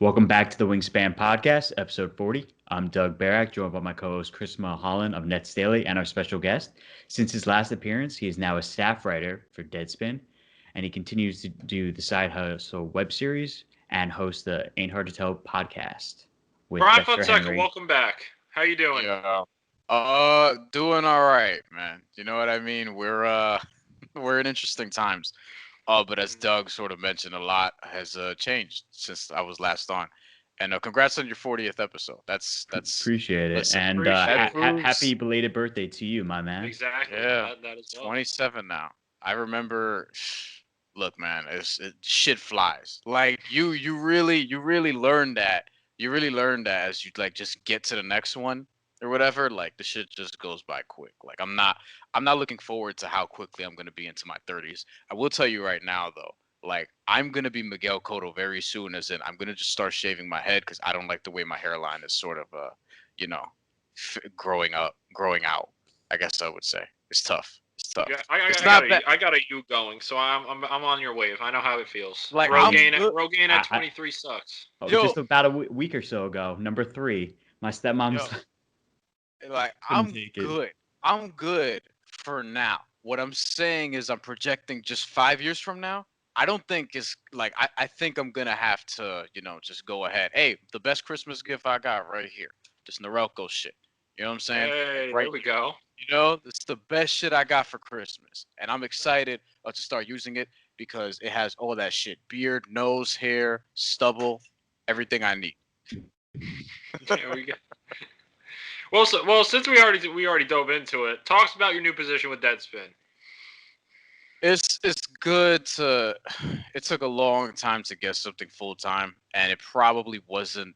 Welcome back to the Wingspan Podcast, episode 40. I'm Doug Barak, joined by my co-host Chris Mulholland of Nets Daily and our special guest. Since his last appearance, he is now a staff writer for Deadspin, and he continues to do the Side Hustle web series and host the Ain't Hard to Tell podcast. With Bryan Dexter Fonseca, Henry. welcome back. How you doing? Yeah. Doing all right, man. You know what I mean? We're in interesting times. But as Doug sort of mentioned, a lot has changed since I was last on. And congrats on your 40th episode. That's appreciate it. listen, And happy belated birthday to you, my man. Exactly. Yeah. That is well. 27 now. I remember. Look, man, shit flies. Like you really learn that. You really learn that as you like just get to the next one or whatever. Like the shit just goes by quick. Like I'm not looking forward to how quickly I'm gonna be into my 30s. I will tell you right now though, like I'm gonna be Miguel Cotto very soon. As in, I'm gonna just start shaving my head because I don't like the way my hairline is sort of growing out. I guess I would say it's tough. It's tough. Yeah, I got a you going, so I'm on your wave. I know how it feels. Like Rogaine at 23 sucks. Just about a week or so ago, number 3, my stepmom's. Like I'm good. I'm good for now. What I'm saying is I'm projecting just 5 years from now. I don't think it's like I think I'm gonna have to, just go ahead. Hey, the best Christmas gift I got right here. This Norelco shit. You know what I'm saying? Hey, right there we go. It's the best shit I got for Christmas. And I'm excited to start using it because it has all that shit. Beard, nose, hair, stubble, everything I need. There we go. Well, since we already dove into it, talk about your new position with Deadspin. It's good to. It took a long time to get something full time, and it probably wasn't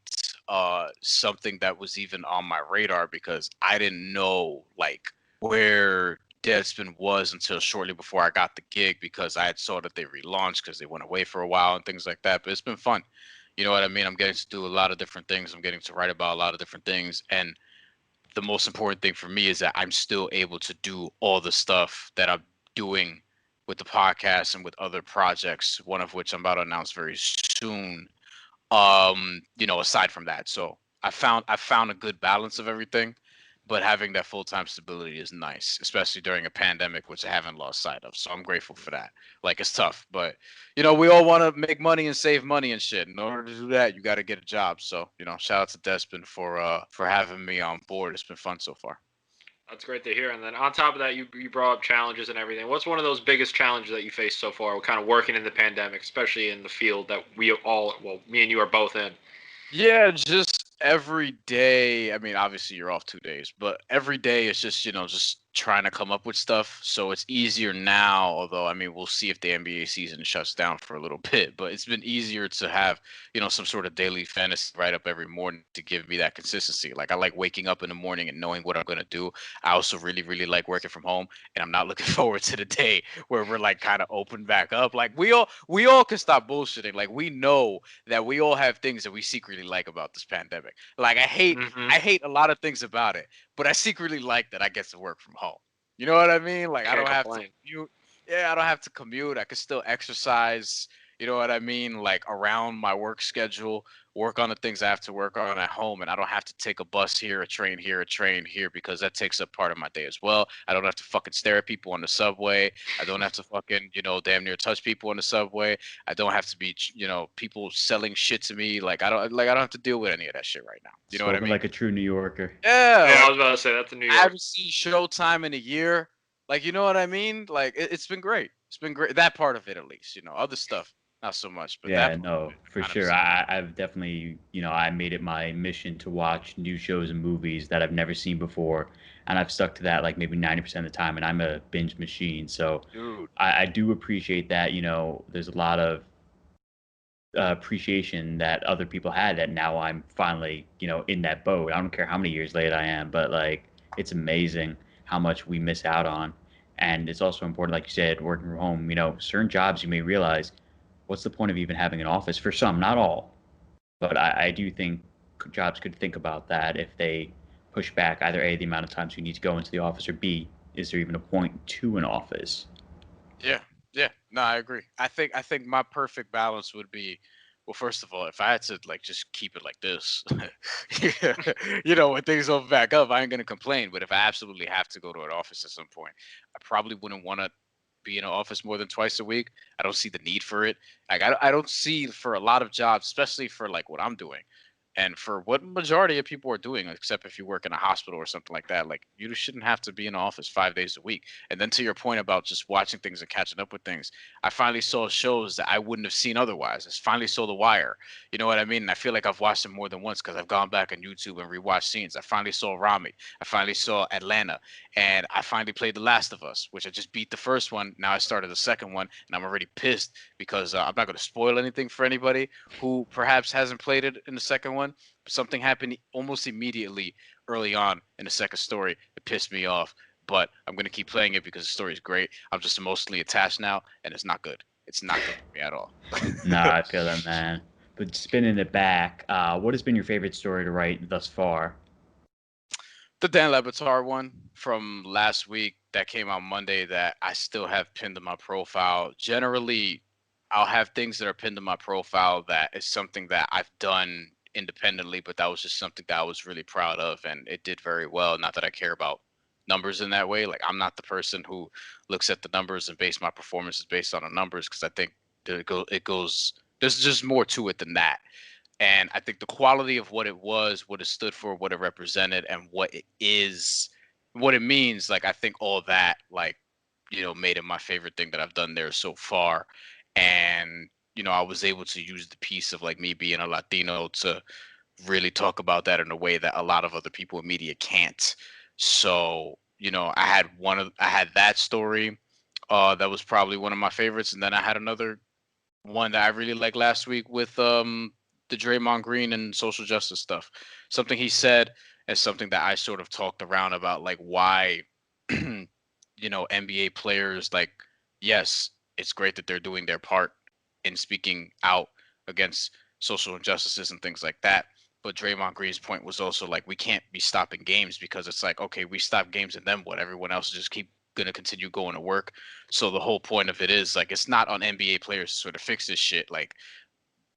something that was even on my radar because I didn't know like where Deadspin was until shortly before I got the gig because I had saw that they relaunched because they went away for a while and things like that. But it's been fun. You know what I mean? I'm getting to do a lot of different things. I'm getting to write about a lot of different things, and the most important thing for me is that I'm still able to do all the stuff that I'm doing with the podcast and with other projects, one of which I'm about to announce very soon. Aside from that. So I found a good balance of everything, but having that full-time stability is nice, especially during a pandemic, which I haven't lost sight of. So I'm grateful for that. Like it's tough, but we all want to make money and save money and shit. In order to do that, you got to get a job. So, shout out to Deadspin for having me on board. It's been fun so far. That's great to hear. And then on top of that, you brought up challenges and everything. What's one of those biggest challenges that you faced so far? We're kind of working in the pandemic, especially in the field that me and you are both in. Yeah, just every day. I mean, obviously you're off 2 days, but every day it's just, just trying to come up with stuff. So it's easier now, although, I mean, we'll see if the NBA season shuts down for a little bit, but it's been easier to have, some sort of daily fantasy write up every morning to give me that consistency. Like I like waking up in the morning and knowing what I'm going to do. I also really, really like working from home, and I'm not looking forward to the day where we're like kind of open back up. Like we all can stop bullshitting. Like we know that we all have things that we secretly like about this pandemic. Like I hate a lot of things about it, but I secretly like that I get to work from home. You know what I mean? Like I don't have to commute. Yeah, I don't have to commute. I can still exercise. You know what I mean? Like around my work schedule, work on the things I have to work on at home, and I don't have to take a bus here, a train here, because that takes up part of my day as well. I don't have to fucking stare at people on the subway. I don't have to fucking, damn near touch people on the subway. I don't have to be, people selling shit to me. Like I don't have to deal with any of that shit right now. You know what I mean? Like a true New Yorker. Yeah. I was about to say that's a New York. I haven't seen Showtime in a year. Like, you know what I mean? Like it's been great. It's been great. That part of it, at least. Other stuff. Not so much, but yeah, no, for sure. I've definitely, I made it my mission to watch new shows and movies that I've never seen before, and I've stuck to that like maybe 90% of the time, and I'm a binge machine. So I do appreciate that. There's a lot of appreciation that other people had that now I'm finally, in that boat. I don't care how many years late I am, but like it's amazing how much we miss out on, and it's also important, like you said, working from home. Certain jobs you may realize. What's the point of even having an office? For some, not all. But I do think jobs could think about that if they push back either A, the amount of times you need to go into the office, or B, is there even a point to an office? Yeah, yeah. No, I agree. I think my perfect balance would be, well, first of all, if I had to like just keep it like this, when things open back up, I ain't gonna complain. But if I absolutely have to go to an office at some point, I probably wouldn't want to be in an office more than twice a week. I don't see the need for it. Like I don't see for a lot of jobs, especially for like what I'm doing. And for what majority of people are doing, except if you work in a hospital or something like that, like you shouldn't have to be in the office 5 days a week. And then to your point about just watching things and catching up with things, I finally saw shows that I wouldn't have seen otherwise. I finally saw The Wire. You know what I mean? And I feel like I've watched them more than once because I've gone back on YouTube and rewatched scenes. I finally saw Rami. I finally saw Atlanta. And I finally played The Last of Us, which I just beat the first one. Now I started the second one, and I'm already pissed because I'm not going to spoil anything for anybody who perhaps hasn't played it in the second one. But something happened almost immediately early on in the second story. It pissed me off, but I'm gonna keep playing it because the story is great. I'm just emotionally attached now, and it's not good. It's not good for me at all. Nah, I feel that, man. But spinning it back, what has been your favorite story to write thus far? The Dan Lebatard one from last week that came out Monday that I still have pinned to my profile. Generally, I'll have things that are pinned to my profile that is something that I've done independently, but that was just something that I was really proud of, and it did very well. Not that I care about numbers in that way. Like I'm not the person who looks at the numbers and base my performances based on the numbers because I think that it goes. There's just more to it than that. And I think the quality of what it was, what it stood for, what it represented, and what it is, what it means, like I think all that, like, made it my favorite thing that I've done there so far. And I was able to use the piece of like me being a Latino to really talk about that in a way that a lot of other people in media can't. So, I had that story, that was probably one of my favorites, and then I had another one that I really liked last week with the Draymond Green and social justice stuff. Something he said and something that I sort of talked around about, like why NBA players, like, yes, it's great that they're doing their part in speaking out against social injustices and things like that. But Draymond Green's point was also like we can't be stopping games because it's like, okay, we stop games and then what? Everyone else just keep gonna continue going to work. So the whole point of it is like it's not on NBA players to sort of fix this shit. Like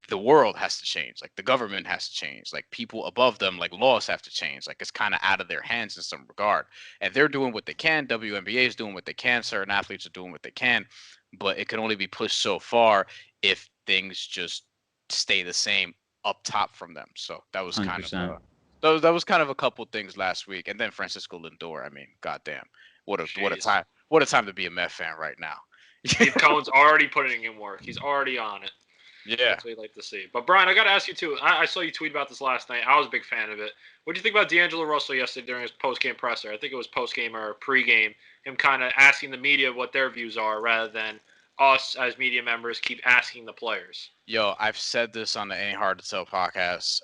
the world has to change, like the government has to change, like people above them, like laws have to change, like it's kind of out of their hands in some regard, and they're doing what they can. WNBA is doing what they can, certain athletes are doing what they can, but it can only be pushed so far if things just stay the same up top from them. So that was kind of 100%. that was kind of a couple things last week. And then Francisco Lindor, I mean, goddamn, what a Jeez. time, what a time to be a Met fan right now. Steve Cohen's already putting in work. He's already on it. Yeah. That's what you'd like to see. But Brian, I got to ask you too. I saw you tweet about this last night. I was a big fan of it. What do you think about D'Angelo Russell yesterday during his post-game presser? I think it was post-game or pre-game. Him kind of asking the media what their views are rather than us as media members keep asking the players. Yo, I've said this on the Ain't Hard to Tell podcast,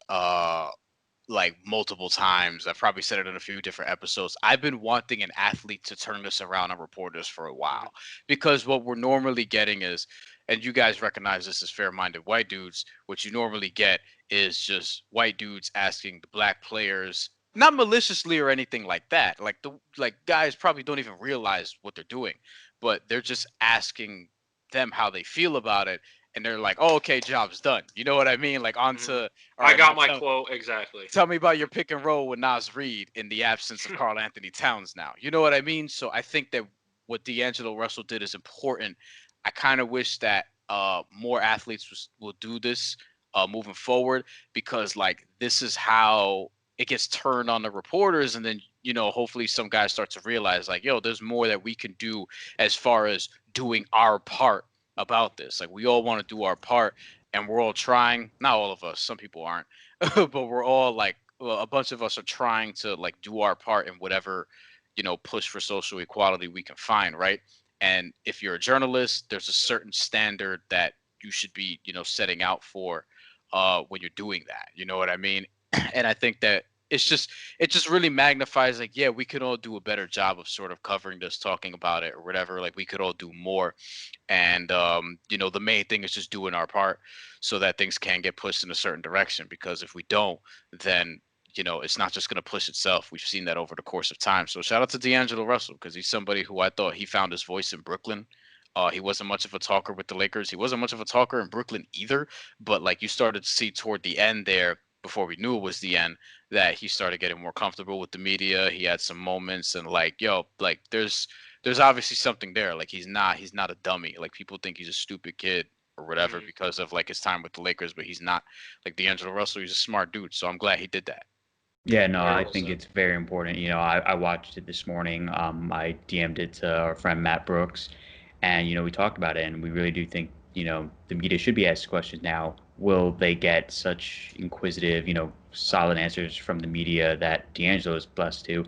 like multiple times. I've probably said it in a few different episodes. I've been wanting an athlete to turn this around on reporters for a while because what we're normally getting is, and you guys recognize this as fair-minded white dudes, what you normally get is just white dudes asking the black players, not maliciously or anything like that. Like guys probably don't even realize what they're doing, but they're just asking them how they feel about it, and they're like, "Oh, okay, job's done." You know what I mean? Like on to, all I right, got now my quote exactly. tell me about your pick and roll with Nas Reed in the absence of Carl Anthony Towns now. You know what I mean? So I think that what D'Angelo Russell did is important. I kind of wish that more athletes will do this moving forward because like this is how it gets turned on the reporters, and then hopefully some guys start to realize like, yo, there's more that we can do as far as doing our part about this. Like we all want to do our part, and we're all trying. Not all of us. Some people aren't, but we're all like, well, a bunch of us are trying to like do our part in whatever push for social equality we can find, right? And if you're a journalist, there's a certain standard that you should be setting out for when you're doing that. You know what I mean? And I think that it just really magnifies like, yeah, we could all do a better job of sort of covering this, talking about it or whatever. Like we could all do more, and the main thing is just doing our part so that things can get pushed in a certain direction, because if we don't, then it's not just going to push itself. We've seen that over the course of time. So shout out to D'Angelo Russell, because he's somebody who I thought he found his voice in Brooklyn. He wasn't much of a talker with the Lakers. He wasn't much of a talker in Brooklyn either. But like you started to see toward the end there, before we knew it was the end, that he started getting more comfortable with the media. He had some moments, and like, like there's obviously something there. Like he's not a dummy. Like people think he's a stupid kid or whatever because of like his time with the Lakers, but he's not. Like D'Angelo Russell, he's a smart dude. So I'm glad he did that. Yeah, no, Very I well think said. it's very important. I watched it this morning. I DM'd it to our friend Matt Brooks, and we talked about it, and we really do think the media should be asked questions now. Will they get such inquisitive, solid answers from the media that D'Angelo is blessed to?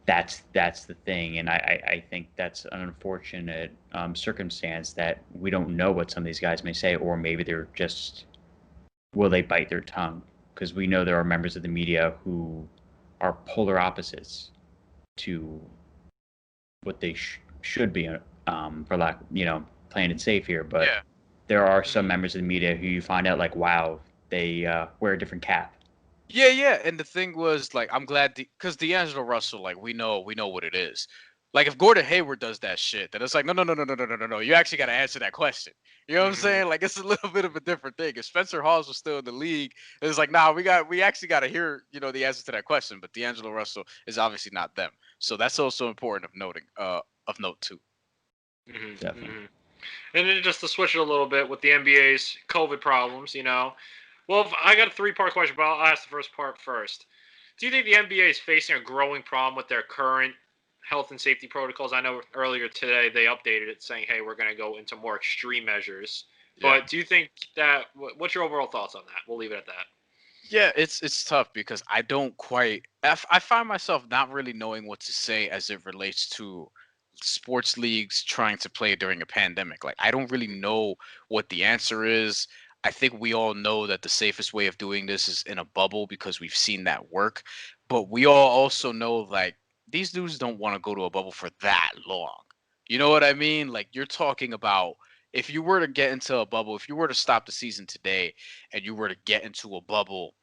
That's the thing, and I think that's an unfortunate circumstance that we don't know what some of these guys may say, or maybe they're just will they bite their tongue? Because we know there are members of the media who are polar opposites to what they should be, for lack, playing it safe here. But Yeah. there are some members of the media who you find out like, wow, they wear a different cap. Yeah. And the thing was, like, I'm glad because D'Angelo Russell, like, we know what it is. Like, if Gordon Hayward does that shit, then it's like, no. You actually got to answer that question. You know what I'm saying? Like, it's a little bit of a different thing. If Spencer Hawes was still in the league, it's like, nah, we actually got to hear, the answer to that question. But D'Angelo Russell is obviously not them. So that's also important of note too. Definitely. And then just to switch it a little bit with the NBA's COVID problems, Well, I got a three-part question, but I'll ask the first part first. Do you think the NBA is facing a growing problem with their current health and safety protocols? I know earlier today they updated it saying, hey, we're going to go into more extreme measures. Yeah. But do you think that, what's your overall thoughts on that? We'll leave it at that. Yeah, it's tough because I don't quite. I find myself not really knowing what to say as it relates to sports leagues trying to play during a pandemic. Like, I don't really know what the answer is. I think we all know that the safest way of doing this is in a bubble because we've seen that work. But we all also know, like, these dudes don't want to go to a bubble for that long. You know what I mean? Like, you're talking about if you were to get into a bubble, if you were to stop the season today and you were to get into a bubble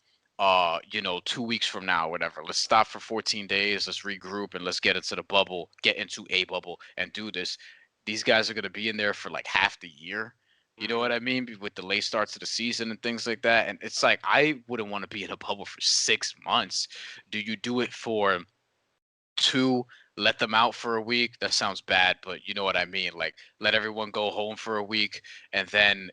2 weeks from now, whatever. Let's stop for 14 days. Let's regroup and let's get into the bubble, get into a bubble and do this. These guys are going to be in there for like half the year. You know what I mean? With the late starts of the season and things like that. And it's like, I wouldn't want to be in a bubble for 6 months. Do you do it for 2, let them out for a week? That sounds bad, but you know what I mean. Like, let everyone go home for a week and then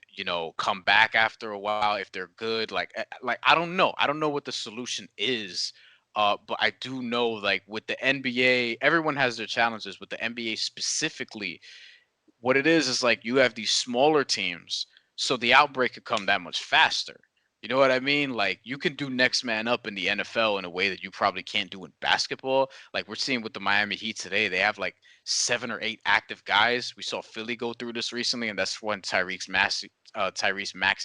come back after a while if they're good. Like I don't know. I don't know what the solution is. But I do know, like, with the NBA, everyone has their challenges. With the NBA specifically, what it is like you have these smaller teams, so the outbreak could come that much faster. You know what I mean? Like, you can do next man up in the NFL in a way that you probably can't do in basketball. Like, we're seeing with the Miami Heat today, they have like 7 or 8 active guys. We saw Philly go through this recently, and that's when Tyrese Maxey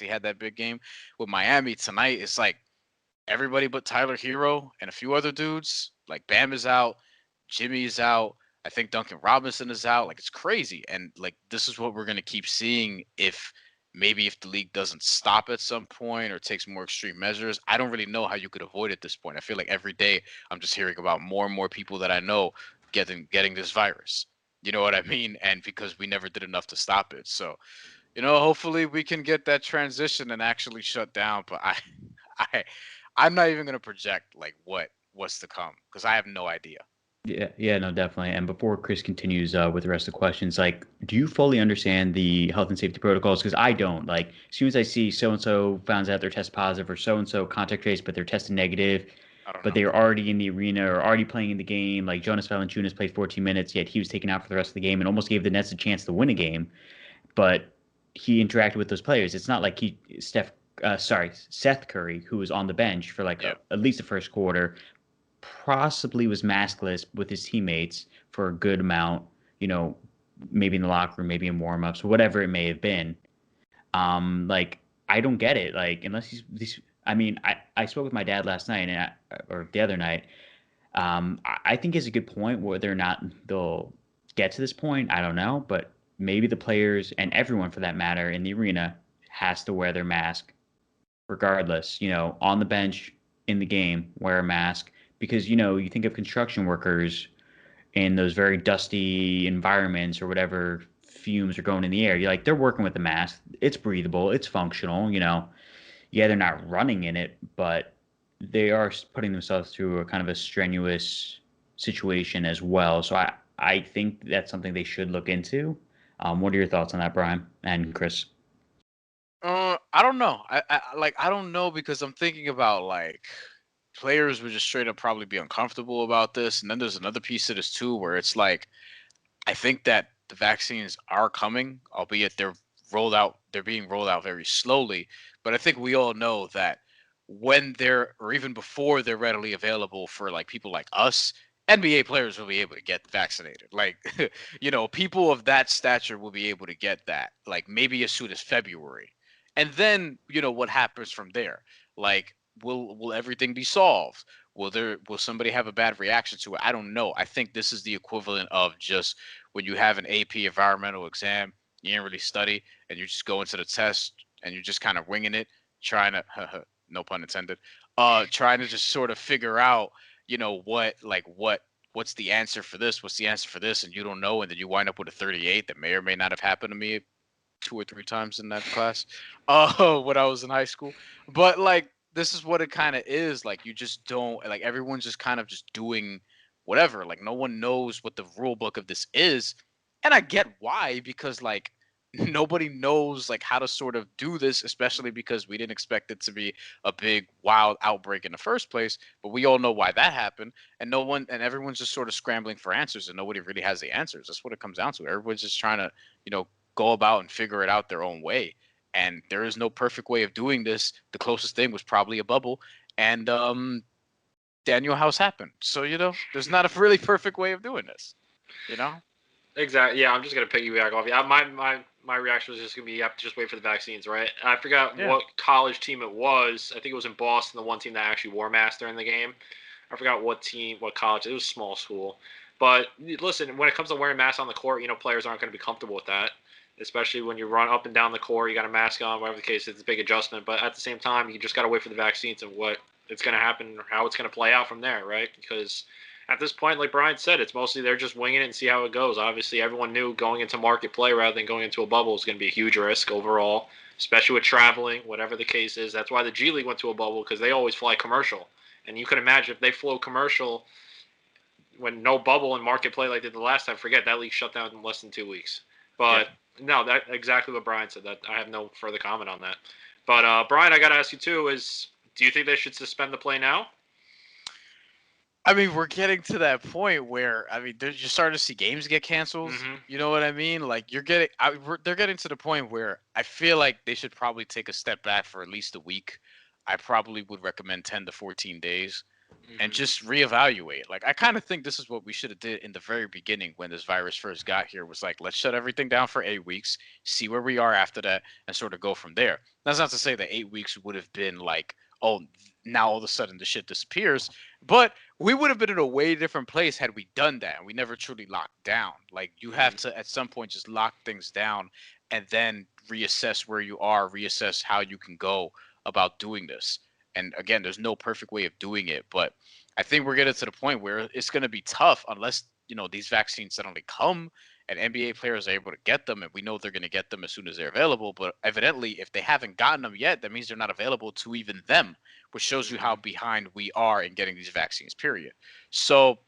had that big game. With Miami tonight, it's like everybody but Tyler Hero and a few other dudes. Like, Bam is out, Jimmy is out. I think Duncan Robinson is out. Like, it's crazy. And like, this is what we're going to keep seeing if the league doesn't stop at some point or takes more extreme measures. I don't really know how you could avoid it at this point. I feel like every day I'm just hearing about more and more people that I know getting this virus. You know what I mean? And because we never did enough to stop it. So, hopefully we can get that transition and actually shut down. But I I'm not even going to project like what's to come because I have no idea. Yeah, no, definitely. And before Chris continues with the rest of the questions, like, do you fully understand the health and safety protocols? Because I don't. Like, as soon as I see so and so found out they're test positive or so and so contact traced, but they're tested negative, I don't but know. they were already in the arena or already playing in the game. Like Jonas Valanciunas played 14 minutes, yet he was taken out for the rest of the game and almost gave the Nets a chance to win a game. But he interacted with those players. It's not like Seth Curry, who was on the bench for like Yeah. at least the first quarter, possibly was maskless with his teammates for a good amount, maybe in the locker room, maybe in warmups, whatever it may have been. Like, I don't get it. Like, unless I spoke with my dad last night or the other night. I think it's a good point. Whether or not they'll get to this point, I don't know. But maybe the players and everyone for that matter in the arena has to wear their mask regardless, on the bench, in the game wear a mask because, you think of construction workers in those very dusty environments or whatever fumes are going in the air. You're like, they're working with a mask. It's breathable. It's functional. Yeah, they're not running in it, but they are putting themselves through a kind of a strenuous situation as well. So I think that's something they should look into. What are your thoughts on that, Brian and Chris? I don't know. I don't know because I'm thinking about like players would just straight up probably be uncomfortable about this, and then there's another piece of this too where it's like I think that the vaccines are coming, albeit they're being rolled out very slowly. But I think we all know that when they're, or even before they're readily available for like people like us, NBA players will be able to get vaccinated. Like, people of that stature will be able to get that, like maybe as soon as February. And then, what happens from there? Like, will everything be solved? Will somebody have a bad reaction to it? I don't know. I think this is the equivalent of just when you have an AP environmental exam, you didn't really study, and you just go into the test and you're just kind of winging it, trying to, no pun intended, trying to just sort of figure out, what's the answer for this, what's the answer for this, and you don't know, and then you wind up with a 38 that may or may not have happened to me 2 or 3 times in that class, when I was in high school. But like, this is what it kind of is. Like, you just don't like everyone's just kind of just doing whatever. Like, no one knows what the rule book of this is, and I get why, because like nobody knows like how to sort of do this, especially because we didn't expect it to be a big wild outbreak in the first place. But we all know why that happened, and everyone's just sort of scrambling for answers, and nobody really has the answers. That's what it comes down to. Everyone's just trying to, go about and figure it out their own way. And there is no perfect way of doing this. The closest thing was probably a bubble, and Daniel House happened. So there's not a really perfect way of doing this. Exactly. Yeah, I'm just gonna piggyback off. Yeah, my reaction was just gonna be you have to just wait for the vaccines, right? I forgot what college team it was. I think it was in Boston, the one team that actually wore masks during the game. I forgot what college. It was a small school. But listen, when it comes to wearing masks on the court, players aren't going to be comfortable with that. Especially when you run up and down the court, you got a mask on, whatever the case, it's a big adjustment. But at the same time, you just got to wait for the vaccines and what it's going to happen, or how it's going to play out from there, right? Because at this point, like Brian said, it's mostly they're just winging it and see how it goes. Obviously, everyone knew going into market play rather than going into a bubble is going to be a huge risk overall, especially with traveling, whatever the case is. That's why the G League went to a bubble, because they always fly commercial. And you can imagine if they flew commercial when no bubble and market play like they did the last time, forget that league shut down in less than 2 weeks. But no, that's exactly what Brian said. That I have no further comment on that. But Brian, I got to ask you too: do you think they should suspend the play now? I mean, we're getting to that point where you're starting to see games get canceled. Mm-hmm. You know what I mean? Like they're getting to the point where I feel like they should probably take a step back for at least a week. I probably would recommend 10 to 14 days. And just reevaluate. Like, I kind of think this is what we should have did in the very beginning when this virus first got here. Was like, let's shut everything down for 8 weeks, see where we are after that, and sort of go from there. That's not to say that 8 weeks would have been like, oh, now all of a sudden the shit disappears, but we would have been in a way different place had we done that. And we never truly locked down. Like, you have to at some point just lock things down and then reassess where you are, reassess how you can go about doing this. And again, there's no perfect way of doing it, but I think we're getting to the point where it's going to be tough unless, these vaccines suddenly come and NBA players are able to get them, and we know they're going to get them as soon as they're available. But evidently, if they haven't gotten them yet, that means they're not available to even them, which shows you how behind we are in getting these vaccines, period. So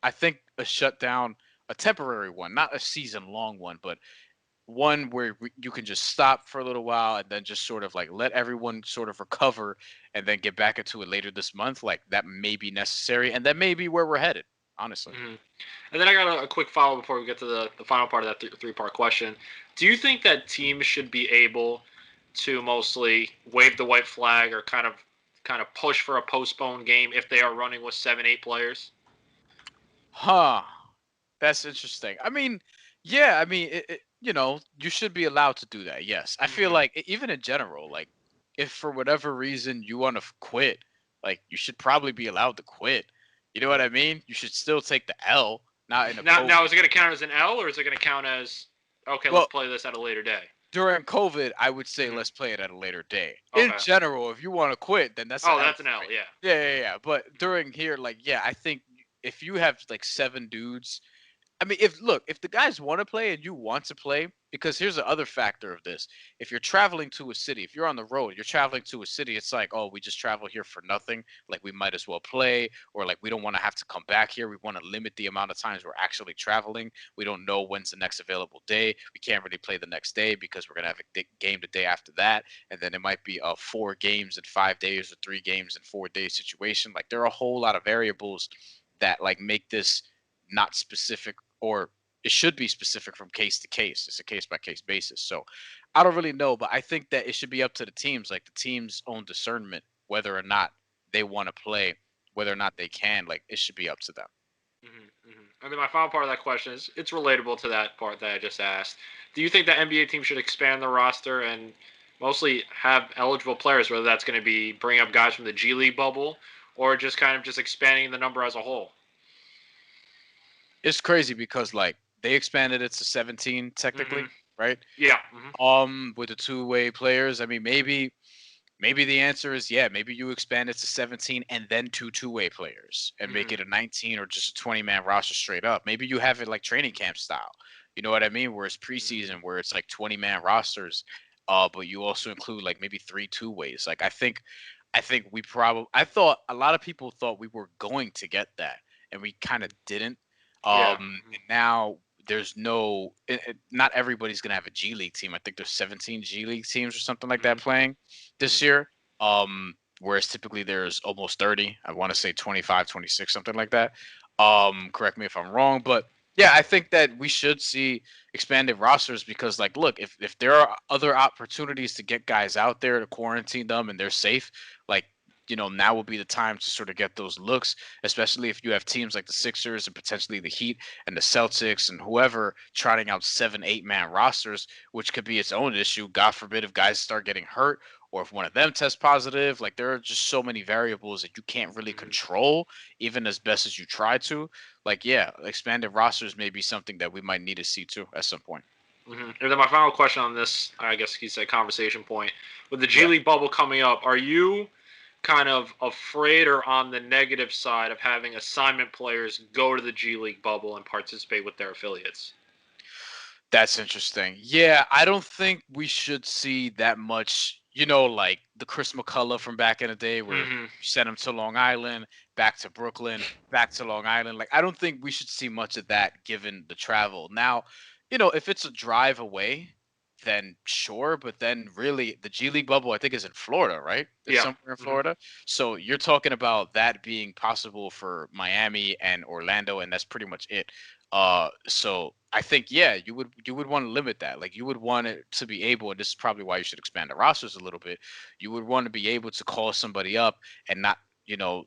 I think a shutdown, a temporary one, not a season-long one, but one where you can just stop for a little while and then just sort of like let everyone sort of recover and then get back into it later this month. Like, that may be necessary, and that may be where we're headed, honestly. And then I got a quick follow before we get to the final part of that three-part question. Do you think that teams should be able to mostly wave the white flag or kind of push for a postponed game if they are running with 7-8 players? That's interesting. I mean, yeah, you should be allowed to do that. Yes. I feel like even in general, like, if for whatever reason you want to quit, like, you should probably be allowed to quit. You know what I mean? You should still take the L, not in a now is it going to count as an L, or is it going to count as, okay, let's play this at a later day? during COVID, I would say Mhm. let's play it at a later day. In Okay. general, if you want to quit, then that's an Oh, L, that's an L. right? Yeah. Yeah. But during here, like, yeah, I think if you have like 7 dudes, I mean, if the guys want to play and you want to play, because here's the other factor of this. If you're traveling to a city, if you're on the road, you're traveling to a city, it's like, oh, we just travel here for nothing. Like we might as well play, or like we don't want to have to come back here. We want to limit the amount of times we're actually traveling. We don't know when's the next available day. We can't really play the next day because we're gonna have a game the day after that, and then it might be a 4 games in 5 days or 3 games in 4 days situation. Like there are a whole lot of variables that like make this not specific, or it should be specific from case to case. It's a case by case basis. So I don't really know, but I think that it should be up to the teams, like the team's own discernment, whether or not they want to play, whether or not they can. Like it should be up to them. And then my final part of that question is it's relatable to that part that I just asked. Do you think that NBA team should expand the roster and mostly have eligible players, whether that's going to be bring up guys from the G League bubble or just kind of just expanding the number as a whole? It's crazy because like they expanded it to 17 Hmm technically, right? Yeah. With the two-way players. I mean, maybe the answer is yeah, maybe you expand it to 17 and then two-way players and make hmm it a 19 or just a 20-man roster straight up. Maybe you have it like training camp style. You know what I mean? Where it's preseason, where it's like 20-man rosters, but you also include like maybe 3 2-ways. Like I think I thought a lot of people thought we were going to get that, and we kind of didn't. Yeah. And now there's not everybody's gonna have a G League team. I think there's 17 G League teams or something like that hmm playing this hmm year. Whereas typically there's almost 30. I want to say 25, 26, something like that. Correct me if I'm wrong, but yeah, I think that we should see expanded rosters because, like, look, if there are other opportunities to get guys out there to quarantine them and they're safe, like, now will be the time to sort of get those looks, especially if you have teams like the Sixers and potentially the Heat and the Celtics and whoever trotting out 7, 8 man rosters, which could be its own issue. God forbid if guys start getting hurt or if one of them tests positive. Like there are just so many variables that you can't really control, even as best as you try to. Like, yeah, expanded rosters may be something that we might need to see too at some point. And then my final question on this, I guess you said conversation point, with the G Yeah. League bubble coming up, are you kind of afraid or on the negative side of having assignment players go to the G League bubble and participate with their affiliates? That's interesting. Yeah, I don't think we should see that much, like the Chris McCullough from back in the day where you hmm sent him to Long Island, back to Brooklyn, back to Long Island. Like, I don't think we should see much of that given the travel. Now, if it's a drive away, then sure. But then really, the G League bubble, I think, is in Florida, right? It's Yeah. somewhere in hmm Florida. So you're talking about that being possible for Miami and Orlando, and that's pretty much it. So I think yeah, you would want to limit that. Like you would want it to be able, and this is probably why you should expand the rosters a little bit. You would want to be able to call somebody up and not,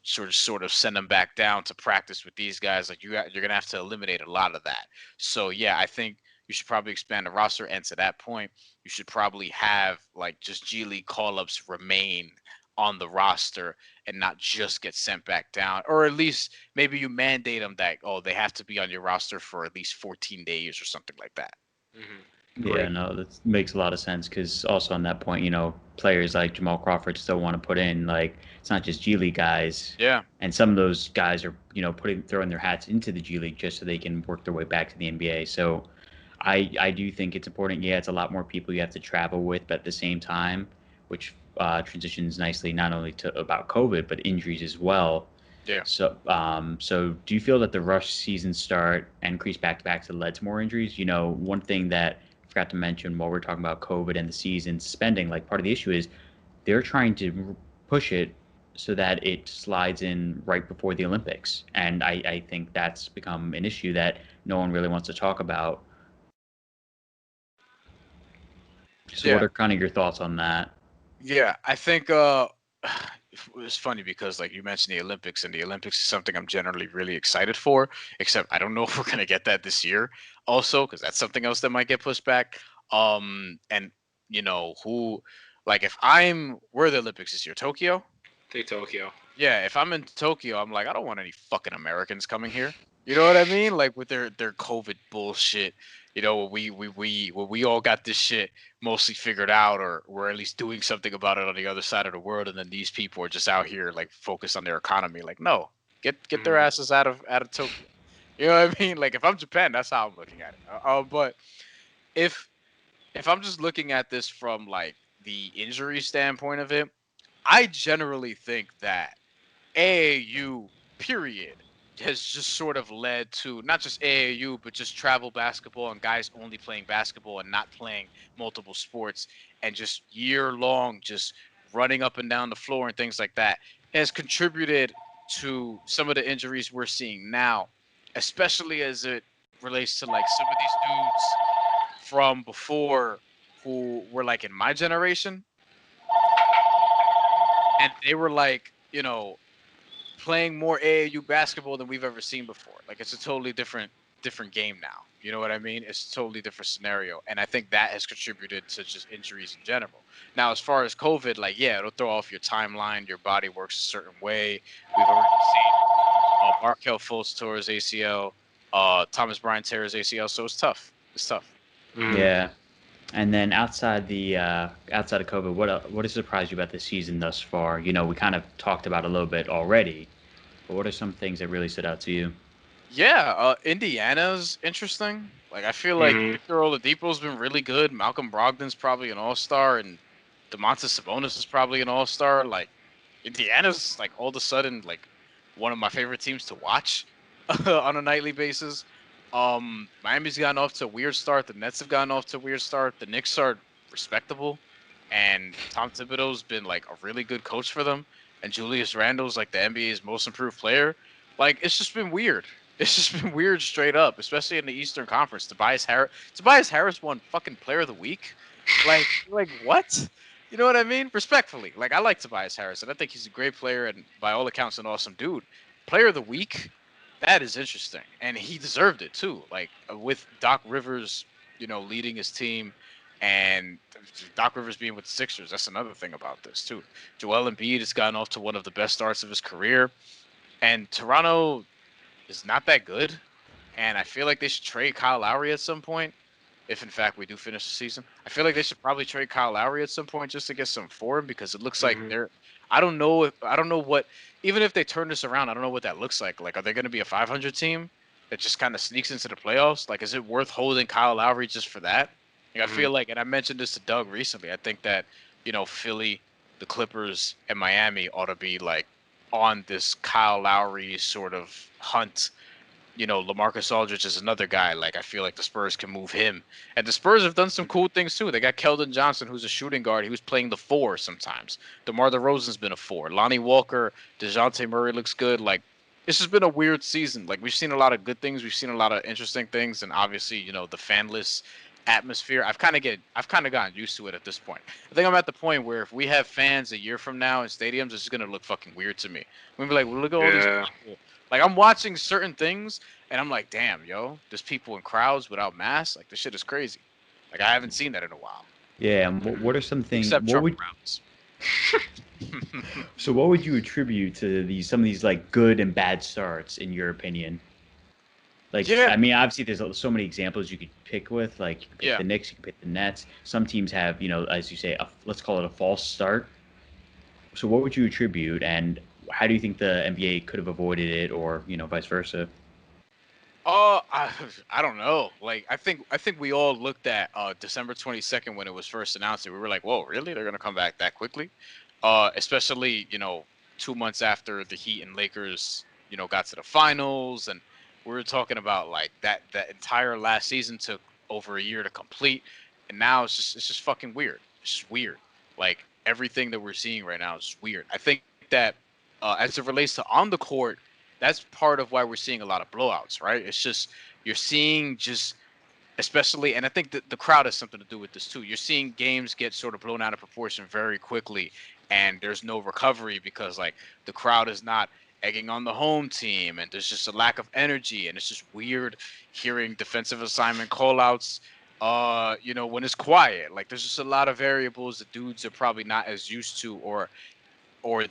sort of send them back down to practice with these guys. Like you're gonna have to eliminate a lot of that. So yeah, I think you should probably expand the roster, and to that point, you should probably have like just G League call ups remain on the roster and not just get sent back down, or at least maybe you mandate them that they have to be on your roster for at least 14 days or something like that. Yeah, no, that makes a lot of sense because also on that point, players like Jamal Crawford still want to put in like it's not just G League guys, Yeah. and some of those guys are throwing their hats into the G League just so they can work their way back to the NBA. So I do think it's important. Yeah, it's a lot more people you have to travel with, but at the same time, which transitions nicely not only to about COVID but injuries as well. Yeah. So do you feel that the rush season start and increased back-to-backs led to more injuries? One thing that I forgot to mention while we're talking about COVID and the season suspending, like part of the issue is they're trying to push it so that it slides in right before the Olympics. And I think that's become an issue that no one really wants to talk about. So what Yeah. are kind of your thoughts on that? Yeah, I think it's funny because like you mentioned the Olympics, and the Olympics is something I'm generally really excited for, except I don't know if we're going to get that this year also because that's something else that might get pushed back. And who, like, if I'm where are the Olympics this year? Tokyo? Take Tokyo. Yeah, if I'm in Tokyo, I'm like, I don't want any fucking Americans coming here. You know what I mean? Like with their COVID bullshit. when we all got this shit mostly figured out, or we're at least doing something about it on the other side of the world, and then these people are just out here like focused on their economy. Like, no, get their asses out of Tokyo. You know what I mean? Like, if I'm Japan, that's how I'm looking at it. But if if I'm just looking at this from like the injury standpoint of it, I generally think that AAU period has just sort of led to not just AAU but just travel basketball and guys only playing basketball and not playing multiple sports, and just year long just running up and down the floor and things like that has contributed to some of the injuries we're seeing now, especially as it relates to like some of these dudes from before who were like in my generation, and they were like, playing more AAU basketball than we've ever seen before. Like, it's a totally different game now. You know what I mean? It's a totally different scenario, and I think that has contributed to just injuries in general. Now, as far as COVID, like, yeah, it'll throw off your timeline. Your body works a certain way. We've already seen Markel Fultz tore his ACL, Thomas Bryant tear his ACL, so it's tough. It's tough. Yeah. And then outside of COVID, what has surprised you about the season thus far? We kind of talked about a little bit already, but what are some things that really stood out to you? Yeah, Indiana's interesting. Like, I feel like Victor Oladipo's been really good. Malcolm Brogdon's probably an all-star, and Domantas Sabonis is probably an all-star. Like, Indiana's like all of a sudden like one of my favorite teams to watch on a nightly basis. Miami's gotten off to a weird start. The Nets have gotten off to a weird start. The Knicks are respectable, and Tom Thibodeau's been like a really good coach for them. And Julius Randle's like the NBA's most improved player. Like, it's just been weird. It's just been weird straight up, especially in the Eastern Conference. Tobias Harris won fucking Player of the Week. Like what? You know what I mean? Respectfully, like, I like Tobias Harris, and I think he's a great player, and by all accounts, an awesome dude. Player of the Week, that is interesting, and he deserved it too. Like, with Doc Rivers, leading his team, and Doc Rivers being with the Sixers, that's another thing about this too. Joel Embiid has gotten off to one of the best starts of his career, and Toronto is not that good, and I feel like they should trade Kyle Lowry at some point. If in fact we do finish the season, I feel like they should probably trade Kyle Lowry at some point just to get some for him, because it looks like they're. I don't know what. Even if they turn this around, I don't know what that looks like. Like, are they going to be a 500 team that just kind of sneaks into the playoffs? Like, is it worth holding Kyle Lowry just for that? Like, I feel like, and I mentioned this to Doug recently, I think that Philly, the Clippers, and Miami ought to be like on this Kyle Lowry sort of hunt. LaMarcus Aldridge is another guy. Like, I feel like the Spurs can move him. And the Spurs have done some cool things too. They got Keldon Johnson, who's a shooting guard. He was playing the 4 sometimes. DeMar DeRozan's been a 4. Lonnie Walker, DeJounte Murray looks good. Like, this has been a weird season. Like, we've seen a lot of good things. We've seen a lot of interesting things. And obviously, the fanless atmosphere. I've kind of gotten used to it at this point. I think I'm at the point where if we have fans a year from now in stadiums, it's just gonna look fucking weird to me. I'm gonna be like, well, look at all these people. Like, I'm watching certain things and I'm like, damn, yo, there's people in crowds without masks. Like, this shit is crazy. Like, I haven't seen that in a while. Yeah, and what are some things? Except Trump crowds. So what would you attribute to some of these like good and bad starts in your opinion? Like, Yeah. I mean, obviously there's so many examples you could pick with. Like, you could pick Yeah. the Knicks, you could pick the Nets. Some teams have, as you say, let's call it a false start. So what would you attribute, and how do you think the NBA could have avoided it, or vice versa? I don't know. Like, I think we all looked at December 22nd when it was first announced. And we were like, whoa, really? They're gonna come back that quickly? Especially 2 months after the Heat and Lakers got to the finals, and we were talking about like that entire last season took over a year to complete, and now it's just fucking weird. It's just weird. Like, everything that we're seeing right now is weird. I think that as it relates to on the court, that's part of why we're seeing a lot of blowouts, right? It's just you're seeing just especially, and I think that the crowd has something to do with this too. You're seeing games get sort of blown out of proportion very quickly, and there's no recovery because like the crowd is not egging on the home team, and there's just a lack of energy, and it's just weird hearing defensive assignment callouts. When it's quiet, like there's just a lot of variables that dudes are probably not as used to, or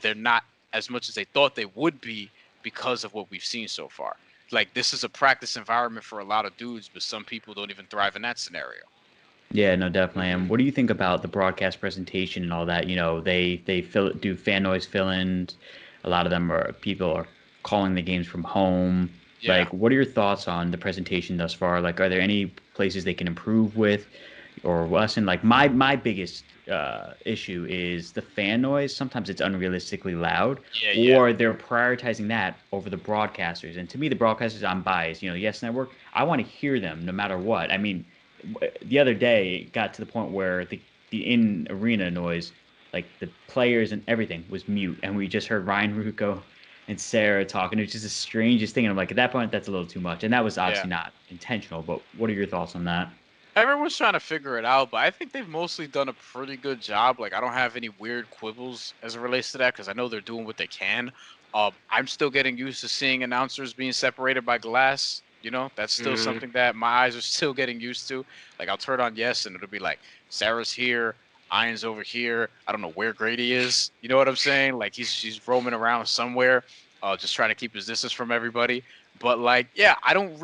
they're not as much as they thought they would be because of what we've seen so far. like this is a practice environment for a lot of dudes, but some people don't even thrive in that scenario. Yeah, no, definitely. And what do you think about the broadcast presentation and all that? They do fan noise fill-ins. A lot of them are people are calling the games from home. Yeah. Like, what are your thoughts on the presentation thus far? Like, are there any places they can improve with, or less? And like, my biggest issue is the fan noise. Sometimes it's unrealistically loud, Yeah, yeah. or they're prioritizing that over the broadcasters. And to me, the broadcasters, I'm biased. Yes Network, I want to hear them no matter what. I mean, the other day it got to the point where the in arena noise, like the players and everything, was mute, and we just heard Ryan Ruocco and Sarah talking. It was just the strangest thing. And I'm like, at that point, that's a little too much, and that was Yeah. obviously not intentional. But what are your thoughts on that? Everyone's trying to figure it out, but I think they've mostly done a pretty good job. Like, I don't have any weird quibbles as it relates to that because I know they're doing what they can. I'm still getting used to seeing announcers being separated by glass. That's still something that my eyes are still getting used to. Like, I'll turn on Yes, and it'll be like, Sarah's here, Ian's over here. I don't know where Grady is. You know what I'm saying? Like, he's roaming around somewhere, just trying to keep his distance from everybody. But, like, yeah, I don't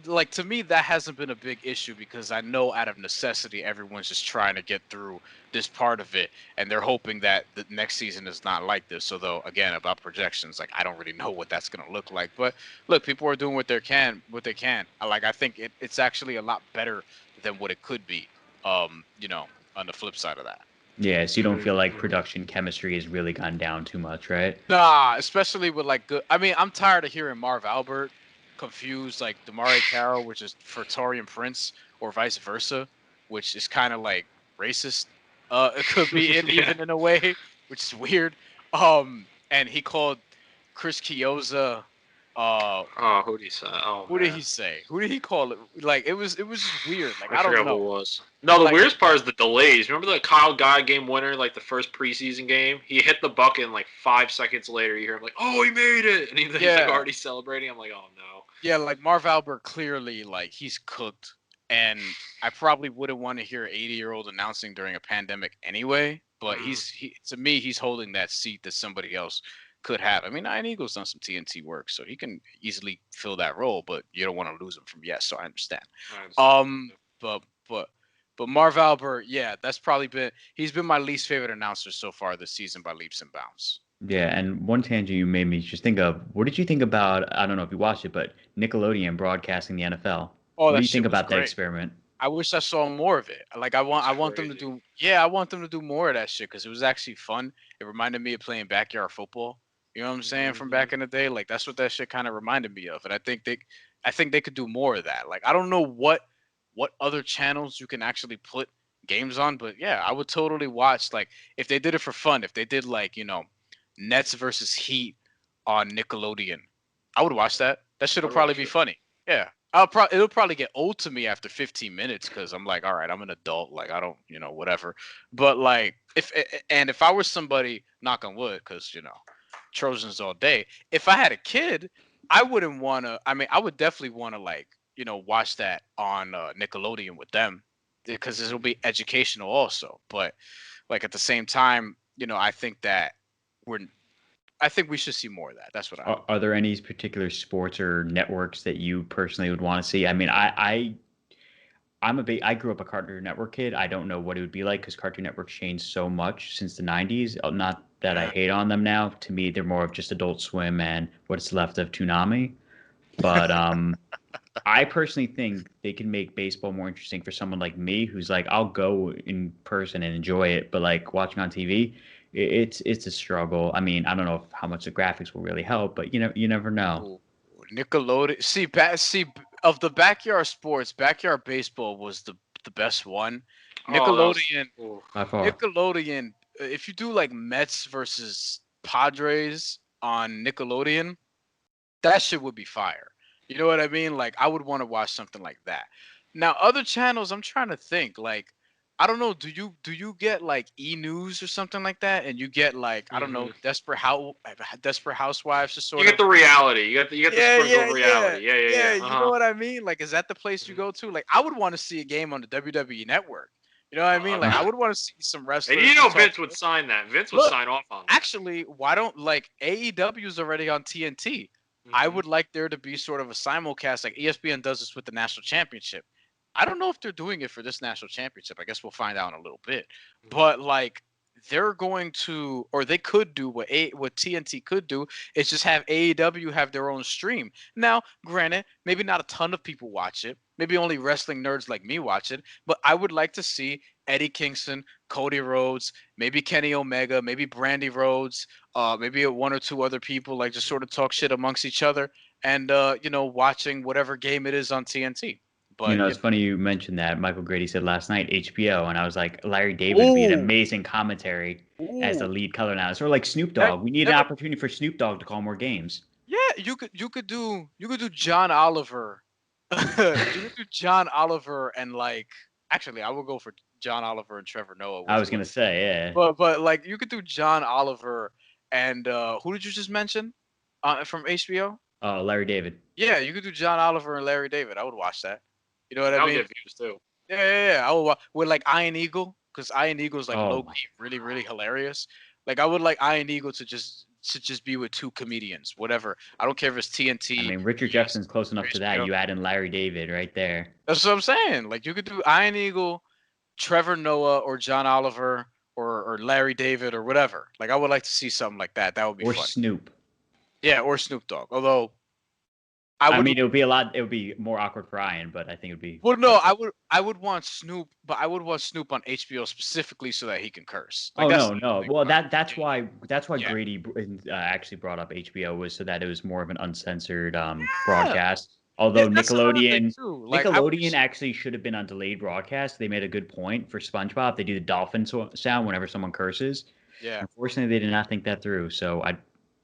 like, to me that hasn't been a big issue because I know out of necessity everyone's just trying to get through this part of it and they're hoping that the next season is not like this. Although again about projections, like I don't really know what that's gonna look like. But look, people are doing what they can. I think it's actually a lot better than what it could be. On the flip side of that. Yeah, so you don't feel like production chemistry has really gone down too much, right? Nah, especially with like good. I mean, I'm tired of hearing Marv Albert confused like Damari Carroll, which is for Torian Prince, or vice versa, which is kind of like racist. It could be even in a way, which is weird. And he called Chris Chiozza. Oh, who did he say? Oh Who did man, he say? Who did he call it? Like it was just weird. Like I I don't forgot who know. it was. No, the Like weirdest part is the delays. Remember the Kyle Guy game winner, like the first preseason game? He hit the bucket, and like 5 seconds later, you hear him like, "Oh, he made it!" And he's like yeah, already celebrating. I'm like, "Oh no." yeah. Like Marv Albert clearly like he's cooked, and I probably wouldn't want to hear an 80-year-old announcing during a pandemic anyway. But to me, he's holding that seat that somebody else could have. I mean, Ian Eagle's done some TNT work, so he can easily fill that role. But you don't want to lose him from Yes, so I understand. I understand. Um, but but but Marv Albert, yeah, he's been my least favorite announcer so far this season by leaps and bounds. Yeah, and one tangent you made me just think of, what did you think about, I don't know if you watched it, but Nickelodeon broadcasting the NFL? Oh, What do that you think shit was about that great. experiment? I wish I saw more of it. Like That's I want them to crazy. do yeah, I want them to do more of that shit because it was actually fun. It reminded me of playing backyard football. You know what I'm saying from back in the day. Like that's what that shit kind of reminded me of, and I think they could do more of that. Like I don't know what other channels you can actually put games on, but yeah, I would totally watch like if they did it for fun. If they did like Nets versus Heat on Nickelodeon, I would watch that. That shit'll I'd probably watch be it. funny. Yeah. It'll probably get old to me after 15 minutes because I'm like, all right, I'm an adult. Like I don't, whatever. But like, if I was somebody, knock on wood, because Trojans all day. If I had a kid, I wouldn't want to. I mean, I would definitely want to like, watch that on Nickelodeon with them because it'll be educational also. But like at the same time, I think that we're. I think we should see more of that. That's what I. Are there any particular sports or networks that you personally would want to see? I mean, I grew up a Cartoon Network kid. I don't know what it would be like because Cartoon Network's changed so much since the '90s. Not that I hate on them now. To me, they're more of just Adult Swim and what's left of Toonami. But I personally think they can make baseball more interesting for someone like me, who's like, I'll go in person and enjoy it, but like watching on TV, it's a struggle. I mean, I don't know how much the graphics will really help, but you never know. Ooh, Nickelodeon. See, of the backyard sports, backyard baseball was the best one. Oh, that was. Nickelodeon, Ooh. By far. Nickelodeon. If you do like Mets versus Padres on Nickelodeon, that shit would be fire. You know what I mean? Like I would want to watch something like that. Now, other channels, I'm trying to think. Like, I don't know. Do you get like E News or something like that? And you get like I don't know, Desperate Housewives or You sort get of. the reality. You get the Yeah, sprinkle yeah, of yeah, reality. Yeah, yeah, yeah. yeah. You know what I mean? Like, is that the place you go to? Like, I would want to see a game on the WWE Network. You know what I mean? Like, I would want to see some And wrestlers talk. Vince would sign that. Vince would Look, sign off on that. actually, why don't like AEW's already on TNT? I would like there to be sort of a simulcast, like ESPN does this with the national championship. I don't know if they're doing it for this national championship. I guess we'll find out in a little bit. But like they're going to, or they could do what TNT could do is just have AEW have their own stream. Now, granted, maybe not a ton of people watch it. Maybe only wrestling nerds like me watch it. But I would like to see Eddie Kingston, Cody Rhodes, maybe Kenny Omega, maybe Brandy Rhodes, maybe one or two other people like just sort of talk shit amongst each other and watching whatever game it is on TNT. But it's funny you mentioned that. Michael Grady said last night HBO, and I was like, Larry David would be an amazing commentary as the lead color now. Sort of like Snoop Dogg. We need an opportunity for Snoop Dogg to call more games. Yeah, you could do John Oliver. You could do John Oliver and like actually I would go for John Oliver and Trevor Noah. I was gonna say, yeah. But like you could do John Oliver and who did you just mention? From HBO? Larry David. Yeah, you could do John Oliver and Larry David. I would watch that. You know what I mean? I'll get views too. Yeah. I would watch with like Iron Eagle because Iron Eagle's like low-key really, really hilarious. Like I would like Iron Eagle to just be with two comedians, whatever. I don't care if it's TNT. I mean, Richard Jefferson's close enough to that. You add in Larry David right there. That's what I'm saying. Like you could do Iron Eagle, Trevor Noah, or John Oliver, or Larry David, or whatever. Like I would like to see something like that. That would be or funny. Snoop. Yeah, or Snoop Dogg. Although I mean, it would be more awkward for Ian, but I think it would be. Well, no, I would want Snoop, but I would want Snoop on HBO specifically so that he can curse. Like, no. Well, that's why Grady actually brought up HBO was so that it was more of an uncensored broadcast. Although Nickelodeon actually should have been on delayed broadcast. They made a good point for SpongeBob. They do the dolphin sound whenever someone curses. Yeah. Unfortunately, they did not think that through. So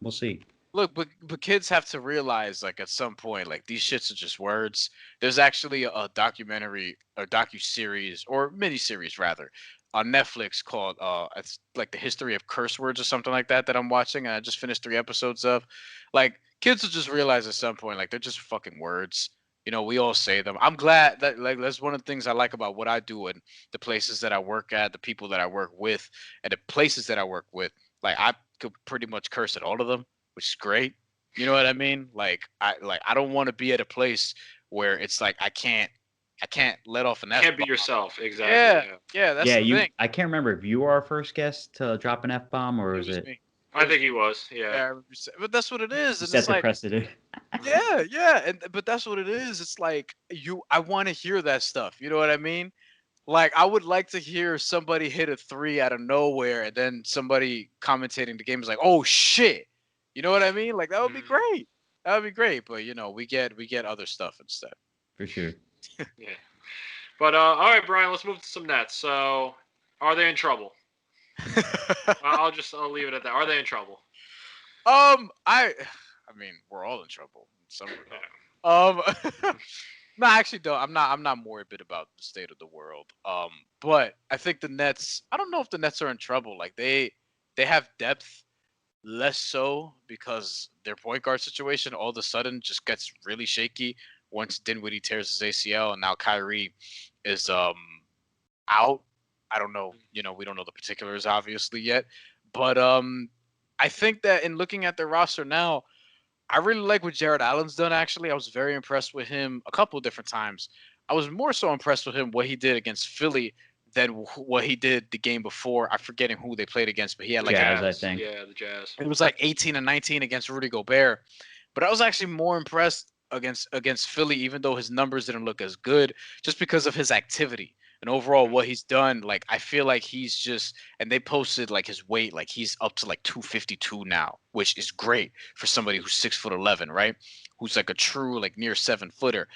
we'll see. Look, but kids have to realize, like, at some point, like, these shits are just words. There's actually a documentary, or docu-series, or mini-series, rather, on Netflix called, it's like the history of curse words or something like that I'm watching, and I just finished 3 episodes of. Like, kids will just realize at some point, like, they're just fucking words. You know, we all say them. I'm glad that, like, that's one of the things I like about what I do and the places that I work at, the people that I work with, and the places that I work with. Like, I could pretty much curse at all of them, which is great. You know what I mean? Like I don't want to be at a place where it's like I can't let off an F-bomb. Can't be yourself, exactly. Yeah, that's the thing. I can't remember if you were our first guest to drop an F-bomb or was it? Me. I think he was. Yeah. But that's what it is. And set the precedent. Yeah, but that's what it is. It's like I want to hear that stuff. You know what I mean? Like I would like to hear somebody hit a 3 out of nowhere, and then somebody commentating the game is like, "Oh shit." You know what I mean? Like that would be great. That would be great. But you know, we get other stuff instead. For sure. Yeah. But all right, Brian, let's move to some Nets. So, are they in trouble? I'll leave it at that. Are they in trouble? I mean, we're all in trouble. No, actually, though, I'm not morbid about the state of the world. But I think the Nets. I don't know if the Nets are in trouble. Like they have depth. Less so because their point guard situation all of a sudden just gets really shaky once Dinwiddie tears his ACL and now Kyrie is out. I don't know, we don't know the particulars obviously yet, but I think that in looking at their roster now, I really like what Jared Allen's done. Actually, I was very impressed with him a couple of different times. I was more so impressed with him what he did against Philly than what he did the game before. I'm forgetting who they played against, but he had like Jazz, I think. Yeah, the Jazz. It was like 18 and 19 against Rudy Gobert. But I was actually more impressed against Philly, even though his numbers didn't look as good, just because of his activity and overall what he's done. Like I feel like he's just, and they posted like his weight, like he's up to like 252 now, which is great for somebody who's 6'11", right? Who's like a true like near 7-footer.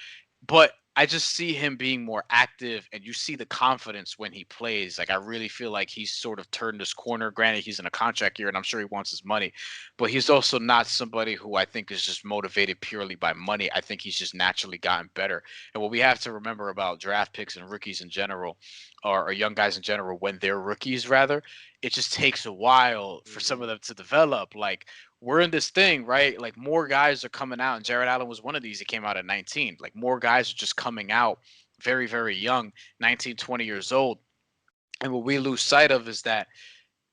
But I just see him being more active, and you see the confidence when he plays. Like I really feel like he's sort of turned his corner. Granted, he's in a contract year, and I'm sure he wants his money, but he's also not somebody who I think is just motivated purely by money. I think he's just naturally gotten better. And what we have to remember about draft picks and rookies in general, or young guys in general, when they're rookies, rather, it just takes a while for some of them to develop. Like we're in this thing, right? Like more guys are coming out, and Jared Allen was one of these. He came out at 19. Like more guys are just coming out very, very young, 19, 20 years old. And what we lose sight of is that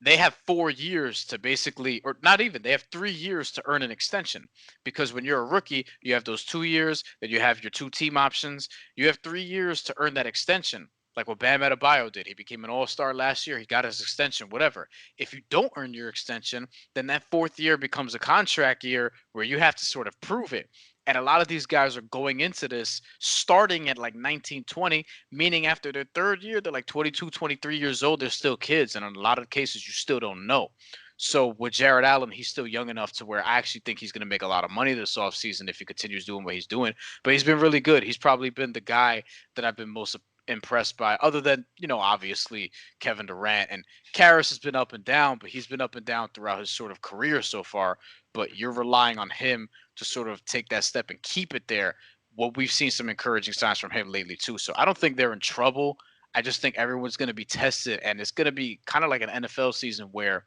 they have 4 years to basically, or not even, they have 3 years to earn an extension. Because when you're a rookie, you have those 2 years, then you have your 2 team options. You have 3 years to earn that extension. Like what Bam Adebayo did. He became an all-star last year. He got his extension, whatever. If you don't earn your extension, then that 4th year becomes a contract year where you have to sort of prove it. And a lot of these guys are going into this starting at like 19, 20, meaning after their 3rd year, they're like 22, 23 years old. They're still kids. And in a lot of cases, you still don't know. So with Jared Allen, he's still young enough to where I actually think he's going to make a lot of money this offseason if he continues doing what he's doing. But he's been really good. He's probably been the guy that I've been most impressed by, other than, obviously Kevin Durant. And Karras has been up and down, but he's been up and down throughout his sort of career so far. But you're relying on him to sort of take that step and keep it there. What we've seen some encouraging signs from him lately too. So I don't think they're in trouble. I just think everyone's going to be tested, and it's going to be kind of like an NFL season where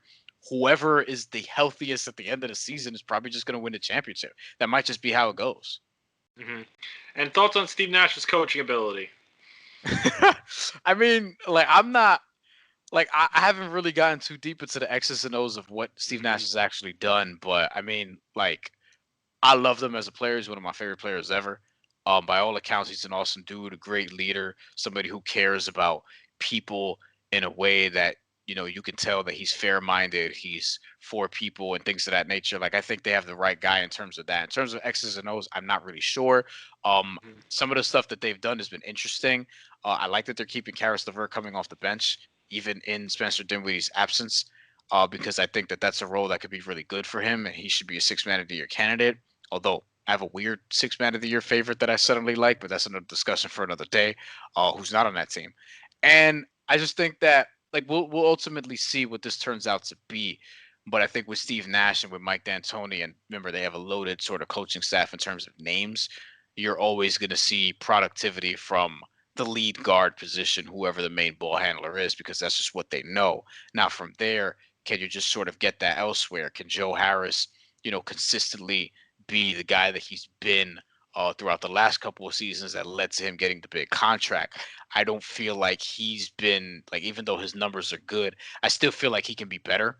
whoever is the healthiest at the end of the season is probably just going to win the championship. That might just be how it goes. Mm-hmm. And thoughts on Steve Nash's coaching ability? I mean, like, I'm not, like, I haven't really gotten too deep into the X's and O's of what Steve Nash has actually done, but I mean, like, I love him as a player. He's one of my favorite players ever. By all accounts, he's an awesome dude, a great leader, somebody who cares about people in a way that, you can tell that he's fair-minded, he's for people and things of that nature. Like, I think they have the right guy in terms of that. In terms of X's and O's, I'm not really sure. Some of the stuff that they've done has been interesting. I like that they're keeping Karis LeVert coming off the bench, even in Spencer Dinwiddie's absence, because I think that that's a role that could be really good for him, and he should be a Six-Man of the Year candidate. Although I have a weird Six-Man of the Year favorite that I suddenly like, but that's another discussion for another day, who's not on that team. And I just think that, like, we'll ultimately see what this turns out to be. But I think with Steve Nash and with Mike D'Antoni, and remember, they have a loaded sort of coaching staff in terms of names, you're always going to see productivity from the lead guard position, whoever the main ball handler is, because that's just what they know. Now, from there, can you just sort of get that elsewhere? Can Joe Harris, consistently be the guy that he's been throughout the last couple of seasons that led to him getting the big contract? I don't feel like he's been, like, even though his numbers are good, I still feel like he can be better.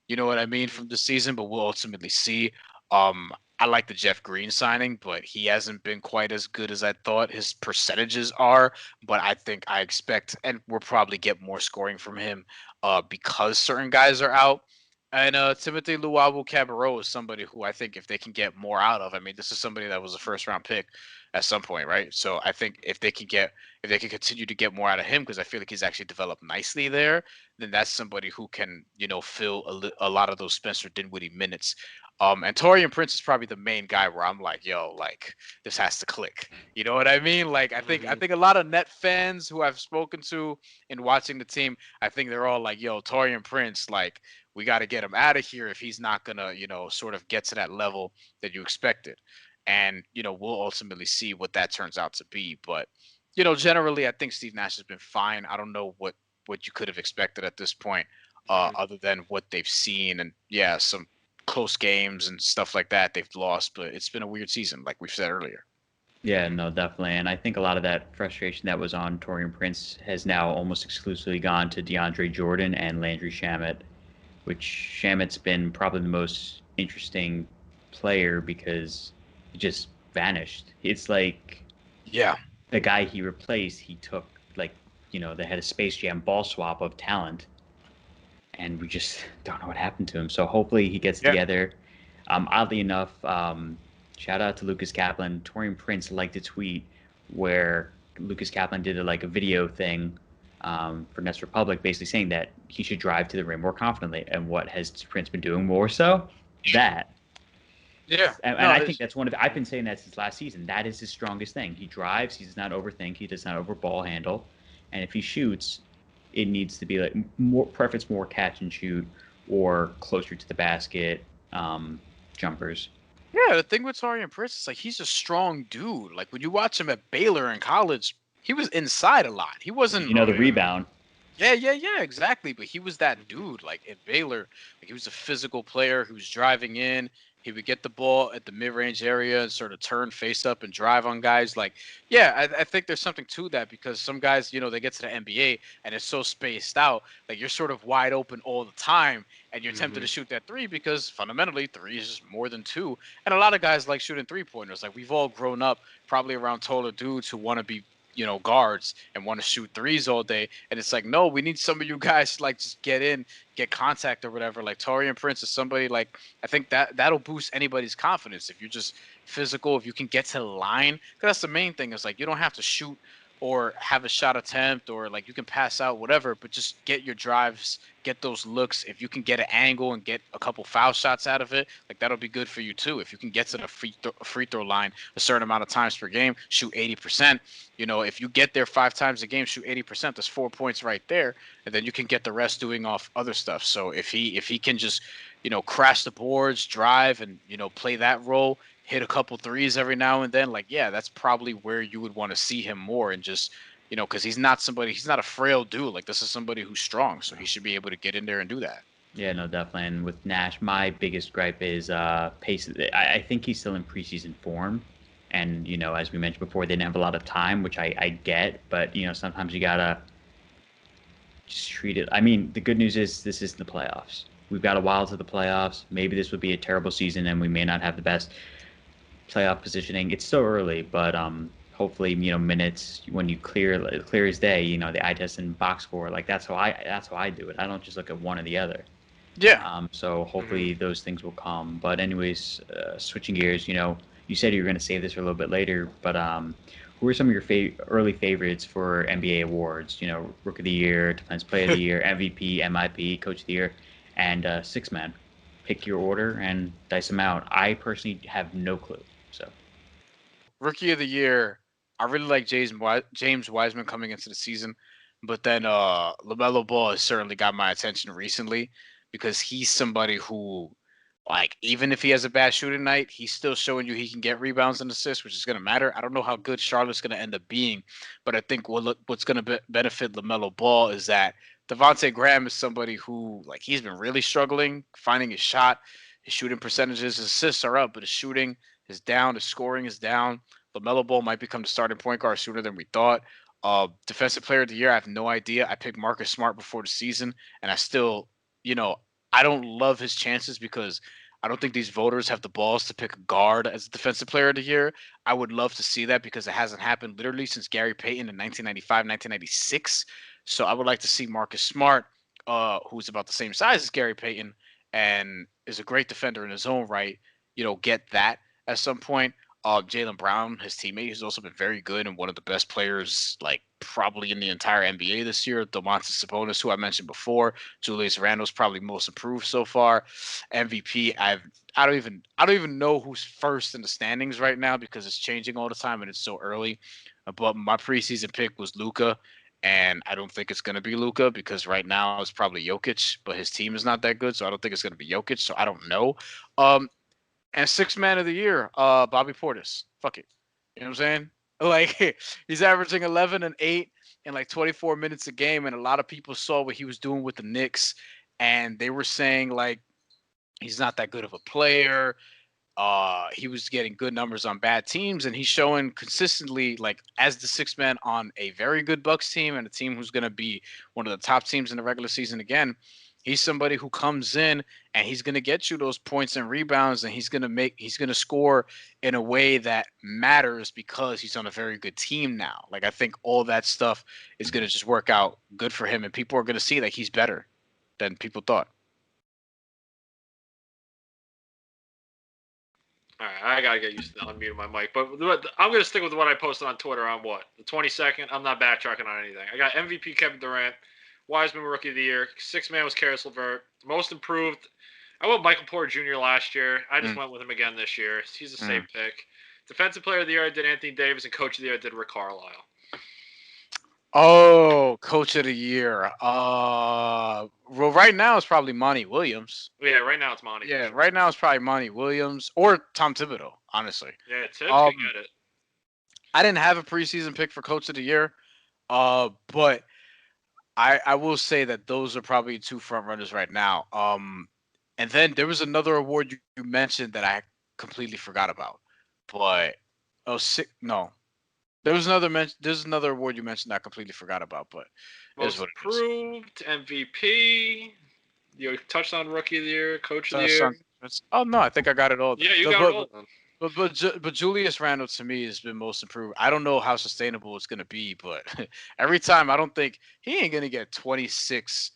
You know what I mean, from the season, but we'll ultimately see. I like the Jeff Green signing, but he hasn't been quite as good as I thought his percentages are. But I expect, and we'll probably get more scoring from him because certain guys are out. And Timothy Luwawu-Cabarrot is somebody who I think if they can get more out of, I mean, this is somebody that was a first-round pick at some point, right? So I think if they can continue to get more out of him, because I feel like he's actually developed nicely there, then that's somebody who can, fill a lot of those Spencer Dinwiddie minutes. And Taurean Prince is probably the main guy where I'm like, yo, like, this has to click. You know what I mean? Like, I think a lot of Net fans who I've spoken to in watching the team, I think they're all like, yo, Taurean Prince, like, we got to get him out of here if he's not gonna, sort of get to that level that you expected. And, we'll ultimately see what that turns out to be. But, generally, I think Steve Nash has been fine. I don't know what you could have expected at this point, other than what they've seen. And yeah, some close games and stuff like that they've lost, but it's been a weird season, like we've said earlier. Yeah, no, definitely. And I think a lot of that frustration that was on Taurean Prince has now almost exclusively gone to DeAndre Jordan and Landry Shamet, which Shamet's been probably the most interesting player because he just vanished. It's like, yeah, the guy he replaced, he took, like, they had a Space Jam ball swap of talent, and we just don't know what happened to him. So hopefully he gets together. Oddly enough, shout out to Lucas Kaplan. Taurean Prince liked a tweet where Lucas Kaplan did a video thing for Nets Republic, basically saying that he should drive to the rim more confidently. And what has Prince been doing more so? That. Yeah. And I think that's I've been saying that since last season. That is his strongest thing. He drives. He does not overthink. He does not over ball handle. And if he shoots, it needs to be like more preference, more catch and shoot, or closer to the basket jumpers. Yeah, the thing with Taurean Prince is, like, he's a strong dude. Like, when you watch him at Baylor in college, he was inside a lot. He wasn't, the rebound. Yeah, exactly. But he was that dude, like, at Baylor. Like, he was a physical player who was driving in. He would get the ball at the mid-range area and sort of turn face up and drive on guys. Like, yeah, I think there's something to that because some guys, they get to the NBA and it's so spaced out, like you're sort of wide open all the time, and you're tempted to shoot that three because fundamentally three is just more than two. And a lot of guys like shooting three-pointers. Like we've all grown up probably around taller dudes who want to be guards and want to shoot threes all day. And it's like, no, we need some of you guys to like just get in, get contact or whatever. Like Taurean Prince is somebody like I think that'll boost anybody's confidence if you're just physical, if you can get to the line. 'Cause that's the main thing. Is like you don't have to shoot or have a shot attempt or like you can pass out whatever, but just get your drives, get those looks. If you can get an angle and get a couple foul shots out of it, like that'll be good for you too. If you can get to the free throw line a certain amount of times per game, shoot 80%. If you get there 5 times a game, shoot 80%. That's 4 points right there, and then you can get the rest doing off other stuff. So if he can just crash the boards, drive, and play that role, hit a couple threes every now and then, like yeah, that's probably where you would want to see him more. And just because he's not a frail dude. Like this is somebody who's strong, so he should be able to get in there and do that. Yeah, no, definitely. And with Nash, my biggest gripe is pace. I think he's still in preseason form. And, as we mentioned before, they didn't have a lot of time, which I get. But, sometimes you got to just treat it. I mean, the good news is this isn't the playoffs. We've got a while to the playoffs. Maybe this would be a terrible season and we may not have the best playoff positioning. It's still early, but hopefully, minutes when you clear as day, the eye test and box score, like that's how I do it. I don't just look at one or the other. Yeah. So hopefully those things will come. But anyways, switching gears, you said you were going to save this for a little bit later, but who are some of your early favorites for NBA awards? Rookie of the Year, Defensive Player of the Year, MVP, MIP, Coach of the Year, and Sixth Man. Pick your order and dice them out. I personally have no clue. So, Rookie of the Year, I really like James Wiseman coming into the season, but then LaMelo Ball has certainly got my attention recently because he's somebody who, like, even if he has a bad shooting night, he's still showing you he can get rebounds and assists, which is going to matter. I don't know how good Charlotte's going to end up being, but I think what's going to benefit LaMelo Ball is that Devontae Graham is somebody who, like, he's been really struggling finding his shot. His shooting percentages, his assists are up, but his shooting is down. His scoring is down. LaMelo Ball might become the starting point guard sooner than we thought. Defensive Player of the Year, I have no idea. I picked Marcus Smart before the season, and I still, I don't love his chances because I don't think these voters have the balls to pick a guard as a Defensive Player of the Year. I would love to see that because it hasn't happened literally since Gary Payton in 1995, 1996. So I would like to see Marcus Smart, who's about the same size as Gary Payton and is a great defender in his own right, get that at some point. Jaylen Brown, his teammate, has also been very good and one of the best players, like probably in the entire NBA this year. Domantas Sabonis, who I mentioned before, Julius Randle's probably most improved so far. MVP, I don't even know who's first in the standings right now because it's changing all the time and it's so early. But my preseason pick was Luka, and I don't think it's going to be Luka because right now it's probably Jokic, but his team is not that good, so I don't think it's going to be Jokic. So I don't know. And Sixth Man of the Year, Bobby Portis. Fuck it. You know what I'm saying? Like he's averaging 11 and 8 in like 24 minutes a game, and a lot of people saw what he was doing with the Knicks, and they were saying like he's not that good of a player. He was getting good numbers on bad teams, and he's showing consistently like as the sixth man on a very good Bucks team and a team who's going to be one of the top teams in the regular season again. He's somebody who comes in and he's going to get you those points and rebounds, and he's going to score in a way that matters because he's on a very good team now. Like I think all that stuff is going to just work out good for him, and people are going to see that he's better than people thought. All right, I gotta get used to unmuting my mic, but I'm gonna stick with what I posted on Twitter on the 22nd. I'm not backtracking on anything. I got MVP Kevin Durant, Wiseman Rookie of the Year, sixth man was Karis LeVert, most improved. I went Michael Porter Jr. last year. I just went with him again this year. He's a safe pick. Defensive Player of the Year I did Anthony Davis, and Coach of the Year I did Rick Carlisle. Oh, Coach of the Year. Well, right now it's probably Monty Williams. Yeah, right now it's Monty. Yeah, right now it's probably Monty Williams or Tom Thibodeau, honestly. Yeah, Tibbs can get it. I didn't have a preseason pick for Coach of the Year, but I will say that those are probably two front runners right now. And then there was another award you mentioned that I completely forgot about. But no, there's another award you mentioned that I completely forgot about. But it is Most what it is. improved, MVP, your touchdown rookie of the year, coach of the year. Touchdown. Oh no, I think I got it all. Yeah, you But got it all done. but Julius Randle to me has been most improved. I don't know how sustainable it's gonna be, but every time I don't think he ain't gonna get 26,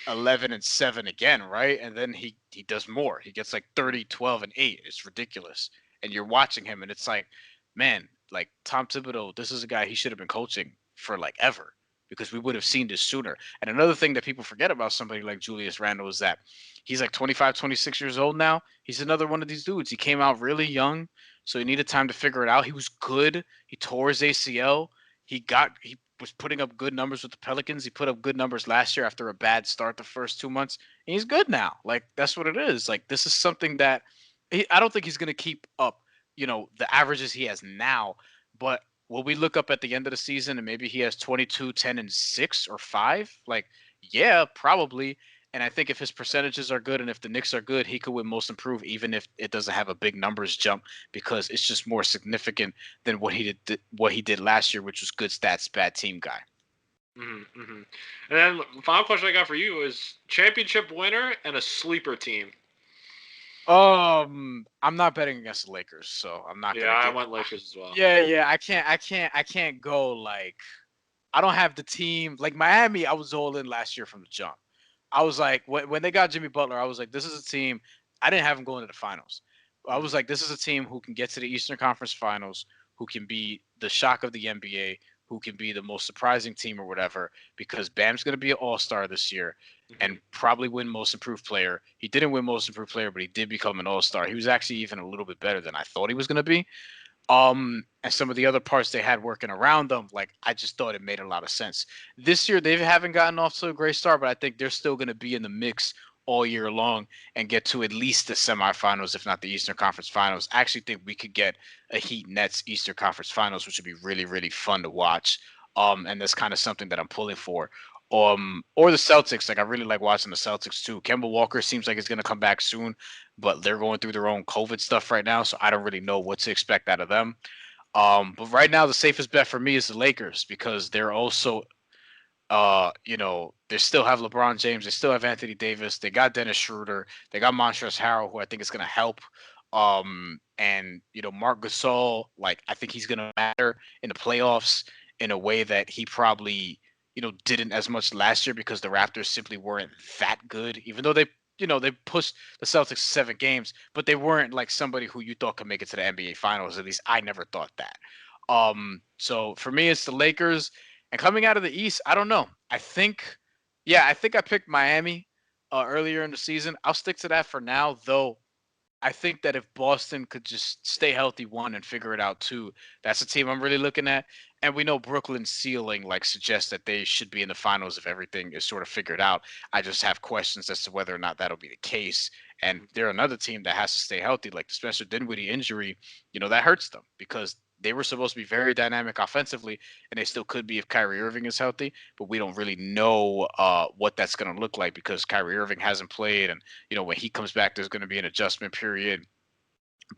11, and 7 again, right? And then he does more. He gets like 30, 12, and 8. It's ridiculous. And you're watching him, and it's like, man, like Tom Thibodeau, this is a guy he should have been coaching for like ever because we would have seen this sooner. And another thing that people forget about somebody like Julius Randle is that he's like 25, 26 years old now. He's another one of these dudes. He came out really young, so he needed time to figure it out. He was good. He tore his ACL. He was putting up good numbers with the Pelicans. He put up good numbers last year after a bad start the first 2 months. And he's good now. Like that's what it is. Like this is something that I don't think he's going to keep up, the averages he has now. But will we look up at the end of the season and maybe he has 22, 10, and 6 or 5? Like, yeah, probably. And I think if his percentages are good and if the Knicks are good, he could win most improved, even if it doesn't have a big numbers jump because it's just more significant than what he did last year, which was good stats, bad team guy. Mm-hmm, mm-hmm. And then the final question I got for you is championship winner and a sleeper team. I'm not betting against the Lakers, so I'm not gonna. I went Lakers as well. Yeah, I can't go like. I don't have the team like Miami. I was all in last year from the jump. I was like, when they got Jimmy Butler, I was like, this is a team. I didn't have them going to the finals. I was like, this is a team who can get to the Eastern Conference Finals, who can be the shock of the NBA, who can be the most surprising team or whatever, because Bam's going to be an all-star this year and probably win most improved player. He didn't win most improved player, but he did become an all-star. He was actually even a little bit better than I thought he was going to be. And some of the other parts they had working around them, like I just thought it made a lot of sense. This year they haven't gotten off to a great start, but I think they're still going to be in the mix all year long and get to at least the semifinals, if not the Eastern Conference Finals. I actually think we could get a Heat Nets Eastern Conference Finals, which would be really, really fun to watch. And that's kind of something that I'm pulling for. Or the Celtics. Like I really like watching the Celtics too. Kemba Walker seems like he's gonna come back soon, but they're going through their own COVID stuff right now, so I don't really know what to expect out of them. But right now the safest bet for me is the Lakers because they're also they still have LeBron James, they still have Anthony Davis, they got Dennis Schroeder, they got Montrezl Harrell, who I think is gonna help. And Marc Gasol, like I think he's gonna matter in the playoffs in a way that he probably didn't as much last year because the Raptors simply weren't that good, even though they pushed the Celtics 7 games, but they weren't like somebody who you thought could make it to the NBA Finals. At least I never thought that. So for me, it's the Lakers. And coming out of the East, I don't know. I think I picked Miami earlier in the season. I'll stick to that for now, though. I think that if Boston could just stay healthy, one, and figure it out, two, that's a team I'm really looking at. And we know Brooklyn's ceiling suggests that they should be in the finals if everything is sort of figured out. I just have questions as to whether or not that'll be the case. And they're another team that has to stay healthy. Like the Spencer Dinwiddie injury, that hurts them because they were supposed to be very dynamic offensively, and they still could be if Kyrie Irving is healthy. But we don't really know what that's going to look like because Kyrie Irving hasn't played, and when he comes back, there's going to be an adjustment period.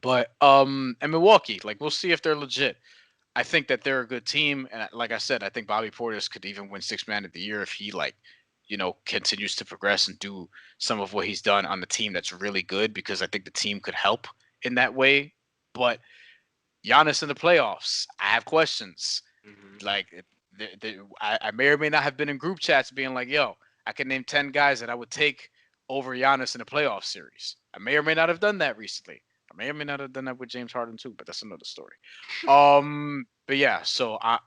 But and Milwaukee, we'll see if they're legit. I think that they're a good team, and like I said, I think Bobby Portis could even win Sixth Man of the Year if he continues to progress and do some of what he's done on the team that's really good because I think the team could help in that way. But Giannis in the playoffs, I have questions. I may or may not have been in group chats being like, yo, I can name 10 guys that I would take over Giannis in a playoff series. I may or may not have done that recently. I may or may not have done that with James Harden too, but that's another story. But yeah, so I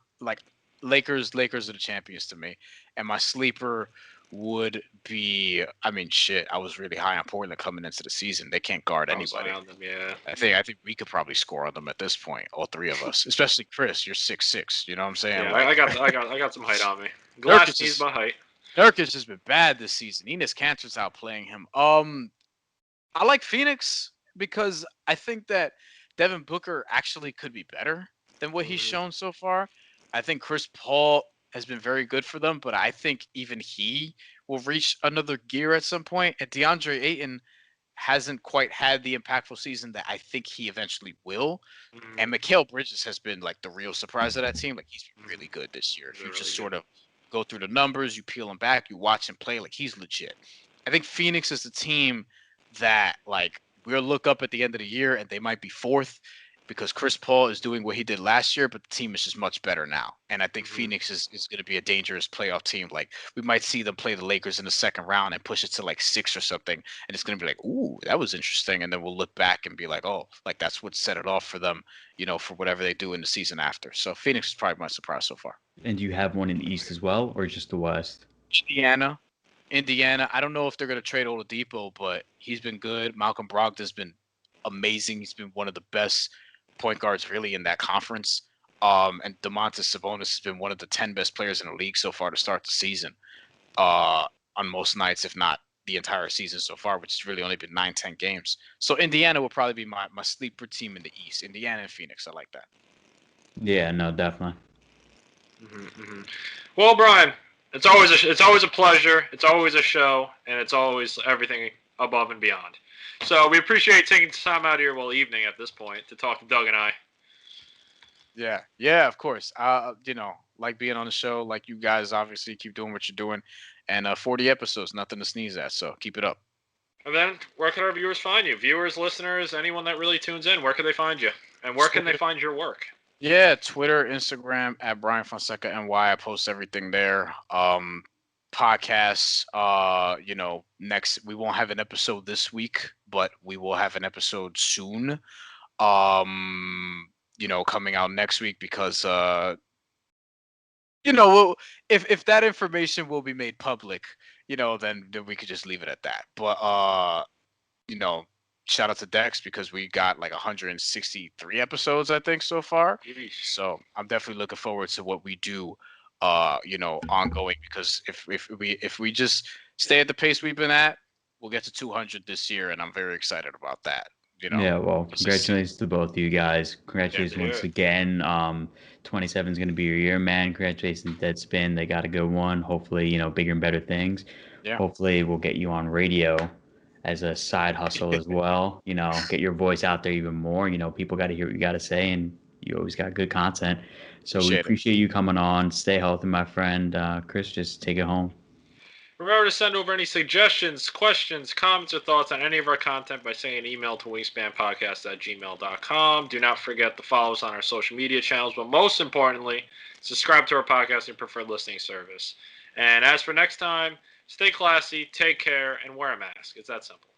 Lakers are the champions to me. And my sleeper would be, I was really high on Portland coming into the season. They can't guard anybody. Them, yeah. I think we could probably score on them at this point, all three of us. Especially Chris, you're 6'6". You know what I'm saying? Yeah, I got some height on me. Glass needs my height. Nurkic has been bad this season. Enes Kanter's outplaying him. I like Phoenix because I think that Devin Booker actually could be better than what he's shown so far. I think Chris Paul has been very good for them, but I think even he will reach another gear at some point. And DeAndre Ayton hasn't quite had the impactful season that I think he eventually will. Mhm. And Mikal Bridges has been like the real surprise of that team. Like he's been really good this year. If you Really just good. sort of go through the numbers, you peel him back, you watch him play, like he's legit. I think Phoenix is the team that like we'll look up at the end of the year and they might be fourth because Chris Paul is doing what he did last year, but the team is just much better now. And I think Mhm. Phoenix is going to be a dangerous playoff team. Like we might see them play the Lakers in the second round and push it to like 6 or something. And it's going to be like, ooh, that was interesting. And then we'll look back and be like, oh, like that's what set it off for them, for whatever they do in the season after. So Phoenix is probably my surprise so far. And do you have one in the East as well, or just the West? Indiana. I don't know if they're going to trade Oladipo, but he's been good. Malcolm Brogdon's been amazing. He's been one of the best point guards really in that conference. And Domantas Sabonis has been one of the 10 best players in the league so far to start the season. On most nights, if not the entire season so far, which has really only been 9-10 games. So Indiana will probably be my sleeper team in the East. Indiana and Phoenix, I like that. Yeah, no, definitely. Mm-hmm. Well, Brian, it's always a pleasure. It's always a show, and it's always everything above and beyond. So we appreciate taking time out of your evening at this point to talk to Doug and I. Yeah, of course. Like being on the show, like you guys obviously keep doing what you're doing, and 40 episodes, nothing to sneeze at. So keep it up. And then, where can our viewers find you? Viewers, listeners, anyone that really tunes in, where can they find you? And where can they find your work? Yeah, Twitter, Instagram at Bryan Fonseca NY. I post everything there. Podcasts. Next we won't have an episode this week, but we will have an episode soon. Coming out next week because if that information will be made public, then we could just leave it at that. But shout out to Dex because we got like 163 episodes I think so far. So I'm definitely looking forward to what we do ongoing because if we just stay at the pace we've been at, we'll get to 200 this year and I'm very excited about that. Yeah, well, congratulations to both of you guys. Congratulations once again. 27 is going to be your year, man. Congratulations, Deadspin. They got a good one. Hopefully, bigger and better things. Yeah. Hopefully, we'll get you on radio as a side hustle as well. Get your voice out there even more. People got to hear what you got to say, and you always got good content. So we appreciate you coming on. Stay healthy, my friend. Chris, just take it home. Remember to send over any suggestions, questions, comments, or thoughts on any of our content by sending an email to wingspanpodcast@gmail.com. Do not forget to follow us on our social media channels, but most importantly, subscribe to our podcast in your preferred listening service. And as for next time, stay classy, take care, and wear a mask. It's that simple.